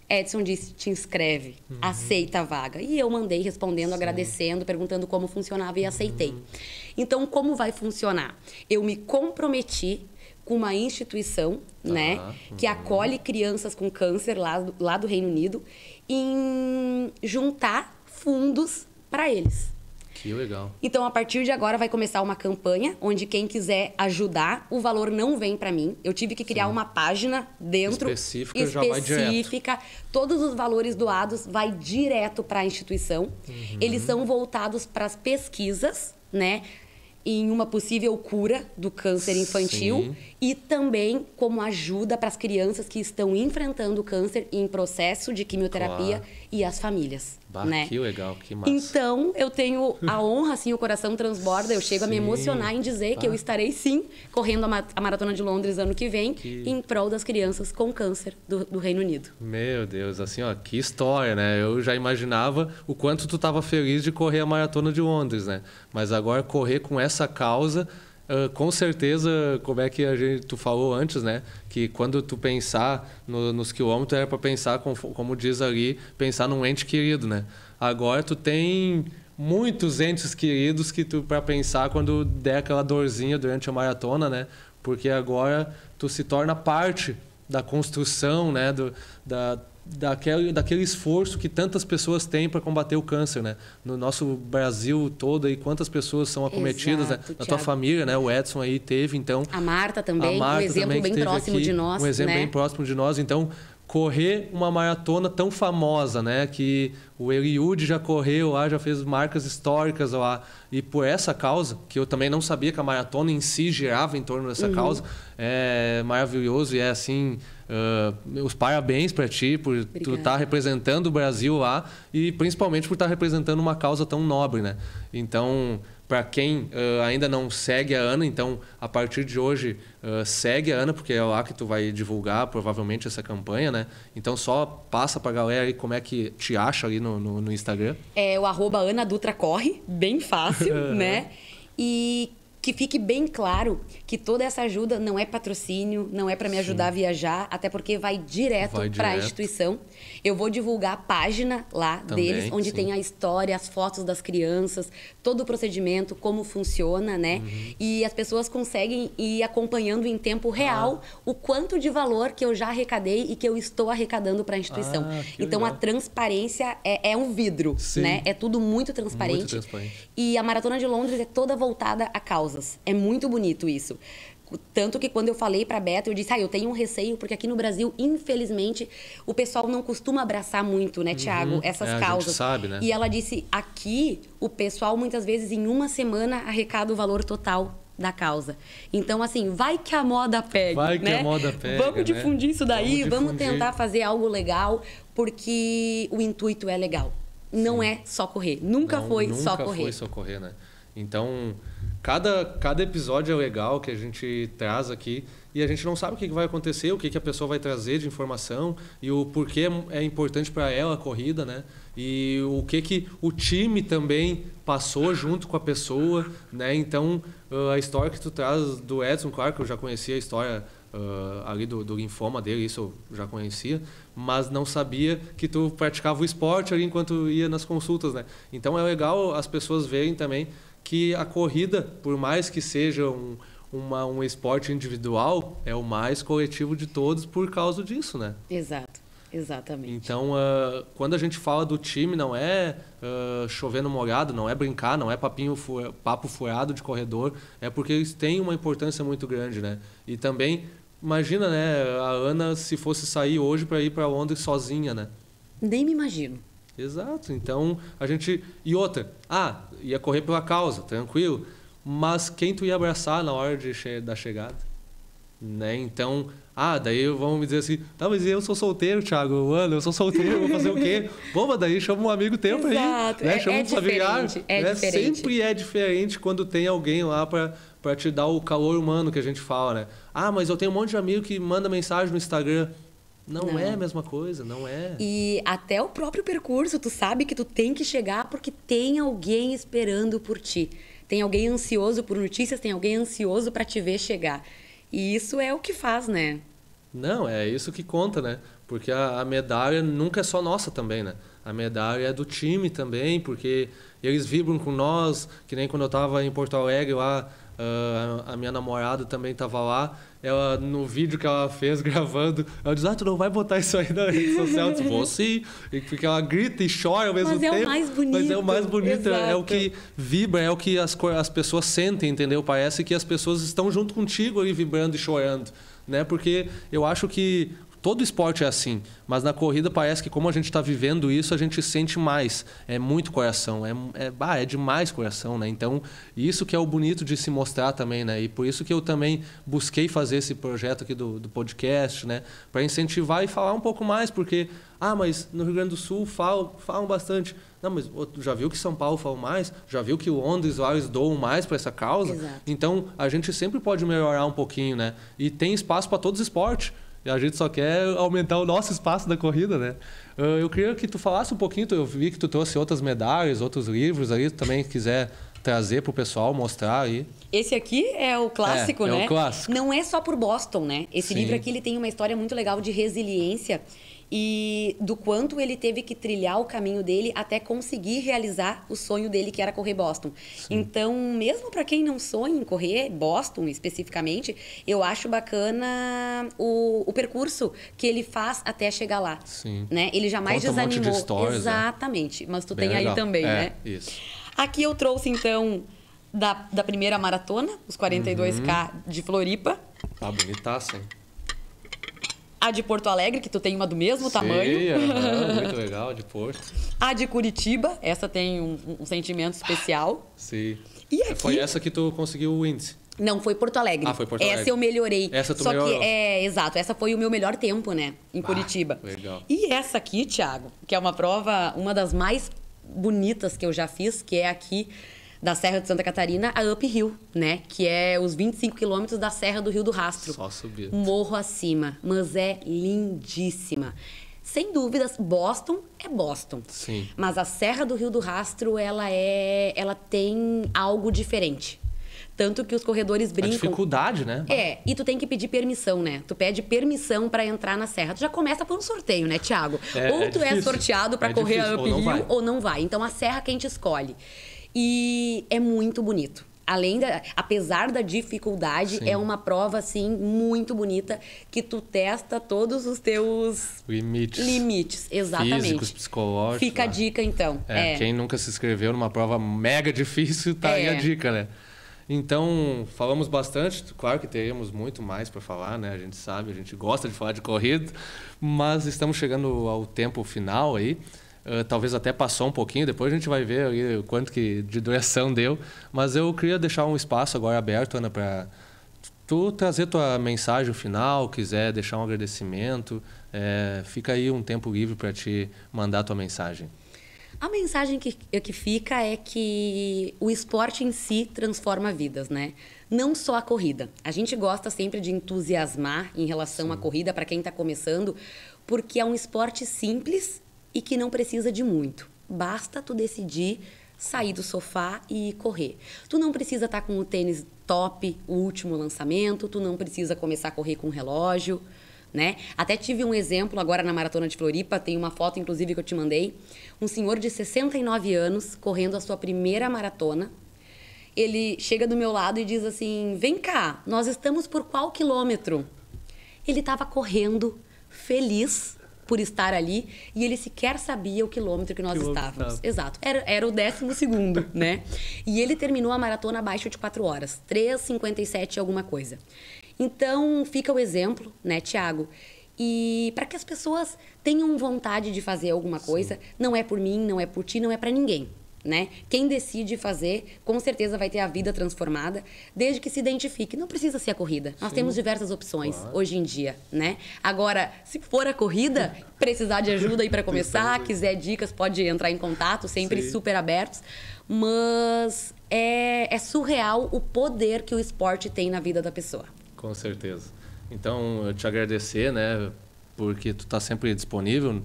Edson disse, te inscreve, aceita a vaga. E eu mandei respondendo, agradecendo, perguntando como funcionava e aceitei. Então, como vai funcionar? Eu me comprometi com uma instituição, né, que acolhe crianças com câncer lá do Reino Unido, em juntar fundos para eles. Que legal. Então, a partir de agora, vai começar uma campanha onde quem quiser ajudar, o valor não vem para mim. Eu tive que criar uma página dentro específica, já vai direto. Todos os valores doados vai direto para a instituição. Eles são voltados para as pesquisas, né? Em uma possível cura do câncer infantil e também como ajuda para as crianças que estão enfrentando o câncer em processo de quimioterapia e as famílias. Né? Que legal, que massa. Então, eu tenho a honra, assim, o coração transborda, eu chego a me emocionar em dizer que eu estarei, sim, correndo a Maratona de Londres ano que vem, em prol das crianças com câncer do Reino Unido. Meu Deus, assim, ó, que história, né? Eu já imaginava o quanto tu estava feliz de correr a Maratona de Londres, né? Mas agora correr com essa causa... com certeza, como é que tu falou antes, né? Que quando tu pensar nos quilômetros, era para pensar, como diz ali, pensar num ente querido, né? Agora tu tem muitos entes queridos que tu para pensar quando der aquela dorzinha durante a maratona, né? Porque agora tu se torna parte da construção, né? Daquele esforço que tantas pessoas têm para combater o câncer, né? No nosso Brasil todo, aí, quantas pessoas são acometidas, Exato, né? Na tua família, né? O Edson aí teve, então... A Marta também, um exemplo bem próximo de nós, um exemplo né? bem próximo de nós. Então, correr uma maratona tão famosa, né? Que o Eliud já correu lá, já fez marcas históricas lá. E por essa causa, que eu também não sabia que a maratona em si girava em torno dessa causa, é maravilhoso e é assim... os parabéns para ti por tu estar representando o Brasil lá e principalmente por estar representando uma causa tão nobre, né? Então, para quem ainda não segue a Ana, então a partir de hoje segue a Ana, porque é lá que tu vai divulgar provavelmente essa campanha, né? Então só passa para a galera aí como é que te acha ali no Instagram. É o @AnaDutraCorre, bem fácil, né? E que fique bem claro que toda essa ajuda não é patrocínio, não é para me ajudar a viajar, até porque vai direto para a instituição. Eu vou divulgar a página lá também, deles, onde tem a história, as fotos das crianças, todo o procedimento, como funciona, né? E as pessoas conseguem ir acompanhando em tempo real o quanto de valor que eu já arrecadei e que eu estou arrecadando para a instituição. Então, legal. A transparência é um vidro, né? É tudo muito transparente. Muito transparente. E a Maratona de Londres é toda voltada a causas. É muito bonito isso. Tanto que quando eu falei para a Beta, eu disse, eu tenho um receio, porque aqui no Brasil, infelizmente, o pessoal não costuma abraçar muito, né, Thiago, essas causas. A gente sabe, né? E ela disse, aqui, o pessoal, muitas vezes, em uma semana, arrecada o valor total da causa. Então, assim, vai que a moda pega, vai né? Que a moda pega, vamos difundir isso daí, vamos difundir. tentar fazer algo legal, porque o intuito é legal. Não é só correr. Nunca foi só correr. Nunca foi só correr, né? Então... Cada episódio é legal que a gente traz aqui e a gente não sabe o que vai acontecer, o que a pessoa vai trazer de informação e o porquê é importante para ela a corrida, né? E o que o time também passou junto com a pessoa, né? Então, a história que tu traz do Edson, claro que eu já conhecia a história ali do linfoma dele, isso eu já conhecia, mas não sabia que tu praticava o esporte ali enquanto ia nas consultas, né? Então, é legal as pessoas verem também que a corrida, por mais que seja um esporte individual, é o mais coletivo de todos por causa disso, né? Exato, exatamente. Então, quando a gente fala do time, não é chover no molhado, não é brincar, não é papo furado de corredor, é porque eles têm uma importância muito grande, né? E também, imagina, né, a Ana se fosse sair hoje para ir para Londres sozinha, né? Nem me imagino. Exato, então a gente... E outra, ia correr pela causa, tranquilo, mas quem tu ia abraçar na hora da chegada? né? Então, daí vão me dizer assim, tá, mas eu sou solteiro, Thiago, mano, eu sou solteiro, vou fazer o quê? Pô, mas daí chama um amigo teu aí, né? Chama um familiar. Diferente. Sempre é diferente quando tem alguém lá para te dar o calor humano que a gente fala, né? Mas eu tenho um monte de amigo que manda mensagem no Instagram. Não é a mesma coisa, não é. E até o próprio percurso, tu sabe que tu tem que chegar porque tem alguém esperando por ti. Tem alguém ansioso por notícias, tem alguém ansioso para te ver chegar. E isso é o que faz, né? Não, é isso que conta, né? Porque a medalha nunca é só nossa também, né? A medalha é do time também, porque eles vibram com nós, que nem quando eu estava em Porto Alegre lá, a minha namorada também estava lá, ela, no vídeo que ela fez gravando, ela diz, tu não vai botar isso aí na rede social? Eu disse, vou sim, porque ela grita e chora ao mesmo tempo. Mas é o mais bonito. Mas é o mais bonito, Exato. é o que vibra, é o que as pessoas sentem, entendeu? Parece que as pessoas estão junto contigo ali, vibrando e chorando, né? Porque eu acho que todo esporte é assim, mas na corrida parece que como a gente está vivendo isso, a gente sente mais. É muito coração, é demais coração, né? Então, isso que é o bonito de se mostrar também, né? E por isso que eu também busquei fazer esse projeto aqui do podcast, né? Para incentivar e falar um pouco mais, porque, mas no Rio Grande do Sul falam bastante. Não, mas já viu que São Paulo falam mais? Já viu que o Londres lá eles doam mais para essa causa? Exato. Então, a gente sempre pode melhorar um pouquinho, né? E tem espaço para todos os esportes. E a gente só quer aumentar o nosso espaço da corrida, né? Eu queria que tu falasse um pouquinho, eu vi que tu trouxe outras medalhas, outros livros aí, tu também quiser trazer pro pessoal, mostrar aí. Esse aqui é o clássico, né? É o clássico. Não é só por Boston, né? Esse Sim. livro aqui, ele tem uma história muito legal de resiliência e do quanto ele teve que trilhar o caminho dele até conseguir realizar o sonho dele, que era correr Boston. Sim. Então, mesmo para quem não sonha em correr Boston especificamente, eu acho bacana o percurso que ele faz até chegar lá. Sim. Né? Ele jamais Conta desanimou. Um monte de histórias, exatamente. Mas tu bem tem legal. Aí também, né? Isso. Aqui eu trouxe, então, da primeira maratona, os 42K de Floripa. Tá bonitaça, hein? A de Porto Alegre, que tu tem uma do mesmo tamanho. Muito legal, de Porto. A de Curitiba, essa tem um sentimento especial. Sim. E aqui... Foi essa que tu conseguiu o índice? Não, foi Porto Alegre. Foi Porto Alegre. Essa eu melhorei. Essa tu melhorou. Exato, essa foi o meu melhor tempo, né? Em Curitiba. Legal. E essa aqui, Thiago, que é uma prova, uma das mais bonitas que eu já fiz, que é aqui da Serra de Santa Catarina, a Uphill, né? Que é os 25 quilômetros da Serra do Rio do Rastro. Só subir. Morro acima, mas é lindíssima. Sem dúvidas, Boston é Boston. Sim. Mas a Serra do Rio do Rastro, ela tem algo diferente. Tanto que os corredores brincam... A dificuldade, né? E tu tem que pedir permissão, né? Tu pede permissão para entrar na serra. Tu já começa por um sorteio, né, Thiago? Ou tu é sorteado para correr a Uphill ou não vai. Então, a serra quem te escolhe. E é muito bonito. Apesar da dificuldade, sim, é uma prova, assim, muito bonita, que tu testa todos os teus limites. Exatamente. Físicos, psicológicos. Fica a dica, então. Quem nunca se inscreveu numa prova mega difícil, tá aí a dica, né? Então, falamos bastante. Claro que teríamos muito mais para falar, né? A gente sabe, a gente gosta de falar de corrida, mas estamos chegando ao tempo final aí. Talvez até passou um pouquinho, depois a gente vai ver aí o quanto que de duração deu. Mas eu queria deixar um espaço agora aberto, Ana, para tu trazer tua mensagem final, quiser deixar um agradecimento. Fica aí um tempo livre para te mandar tua mensagem. A mensagem que fica é que o esporte em si transforma vidas, né? Não só a corrida. A gente gosta sempre de entusiasmar em relação à corrida para quem está começando, porque é um esporte simples e que não precisa de muito. Basta tu decidir sair do sofá e correr. Tu não precisa estar com o tênis top, o último lançamento, tu não precisa começar a correr com relógio, né? Até tive um exemplo agora na Maratona de Floripa, tem uma foto inclusive que eu te mandei, um senhor de 69 anos correndo a sua primeira maratona. Ele chega do meu lado e diz assim, vem cá, nós estamos por qual quilômetro? Ele estava correndo, feliz por estar ali, e ele sequer sabia o quilômetro que nós estávamos. Exato. Era o 12º, né? E ele terminou a maratona abaixo de 4 horas. 3:57 alguma coisa. Então, fica o exemplo, né, Thiago? E para que as pessoas tenham vontade de fazer alguma coisa, não é por mim, não é por ti, não é para ninguém. né? Quem decide fazer, com certeza vai ter a vida transformada, desde que se identifique. Não precisa ser a corrida. Nós temos diversas opções hoje em dia, né? Agora, se for a corrida, precisar de ajuda aí para começar, quiser dicas, pode entrar em contato, sempre super abertos. Mas é surreal o poder que o esporte tem na vida da pessoa. Com certeza. Então, eu te agradecer, né? Porque tu tá sempre disponível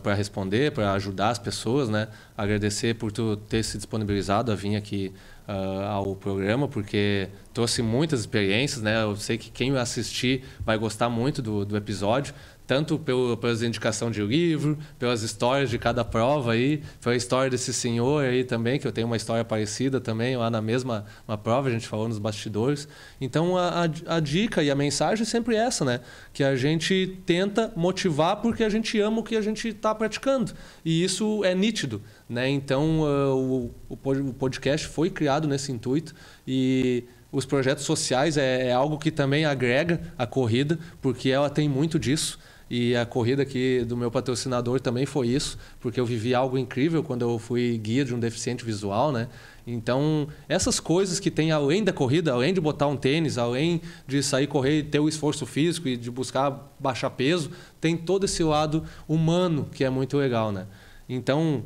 para responder, para ajudar as pessoas, né? Agradecer por tu ter se disponibilizado a vir aqui ao programa, porque trouxe muitas experiências, né? Eu sei que quem assistir vai gostar muito do episódio, tanto pelas indicações de livro, pelas histórias de cada prova aí, pela história desse senhor aí também, que eu tenho uma história parecida também, lá na mesma uma prova, a gente falou nos bastidores. Então, a dica e a mensagem é sempre essa, né? Que a gente tenta motivar porque a gente ama o que a gente está praticando. E isso é nítido, né? Então, o podcast foi criado nesse intuito e os projetos sociais é algo que também agrega a corrida, porque ela tem muito disso. E a corrida aqui do meu patrocinador também foi isso, porque eu vivi algo incrível quando eu fui guia de um deficiente visual, né? Então, essas coisas que tem além da corrida, além de botar um tênis, além de sair correr e ter o esforço físico e de buscar baixar peso, tem todo esse lado humano que é muito legal, né? Então,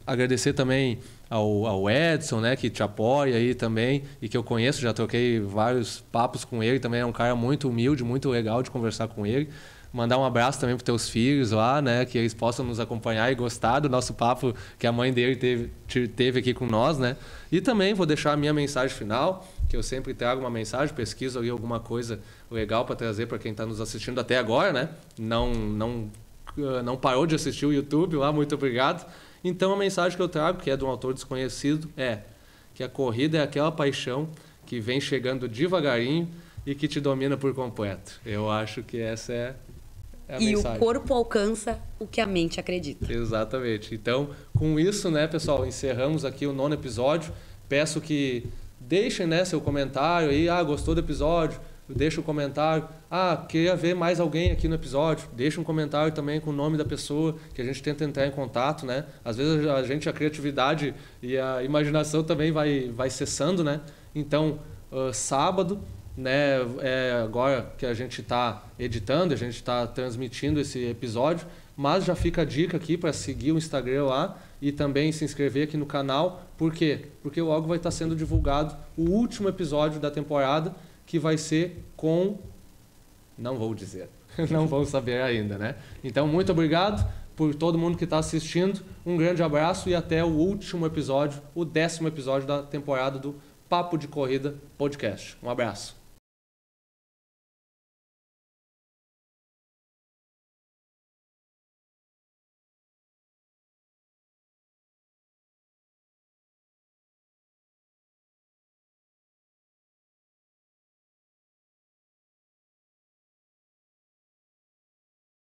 agradecer também ao Edson, né, que te apoia aí também e que eu conheço, já troquei vários papos com ele, também é um cara muito humilde, muito legal de conversar com ele. Mandar um abraço também para os teus filhos lá, né? Que eles possam nos acompanhar e gostar do nosso papo que a mãe dele teve aqui com nós, né? E também vou deixar a minha mensagem final, que eu sempre trago uma mensagem, pesquiso ali alguma coisa legal para trazer para quem está nos assistindo até agora, né? Não parou de assistir o YouTube lá, muito obrigado. Então a mensagem que eu trago, que é de um autor desconhecido, é que a corrida é aquela paixão que vem chegando devagarinho e que te domina por completo. Eu acho que essa é a mensagem. O corpo alcança o que a mente acredita. Exatamente. Então, com isso, né, pessoal, encerramos aqui o 9º episódio. Peço que deixem, né, seu comentário aí. Gostou do episódio? Deixa um comentário. Queria ver mais alguém aqui no episódio. Deixa um comentário também com o nome da pessoa, que a gente tenta entrar em contato, né? Às vezes a criatividade e a imaginação também vai cessando, né? Então, sábado, né, agora que a gente está editando, a gente está transmitindo esse episódio, mas já fica a dica aqui para seguir o Instagram lá e também se inscrever aqui no canal. Por quê? Porque logo vai estar sendo divulgado o último episódio da temporada, que vai ser com... Não vou dizer, não vão saber ainda, né? Então, muito obrigado por todo mundo que está assistindo, um grande abraço e até o último episódio, o 10º episódio da temporada do Papo de Corrida Podcast. Um abraço.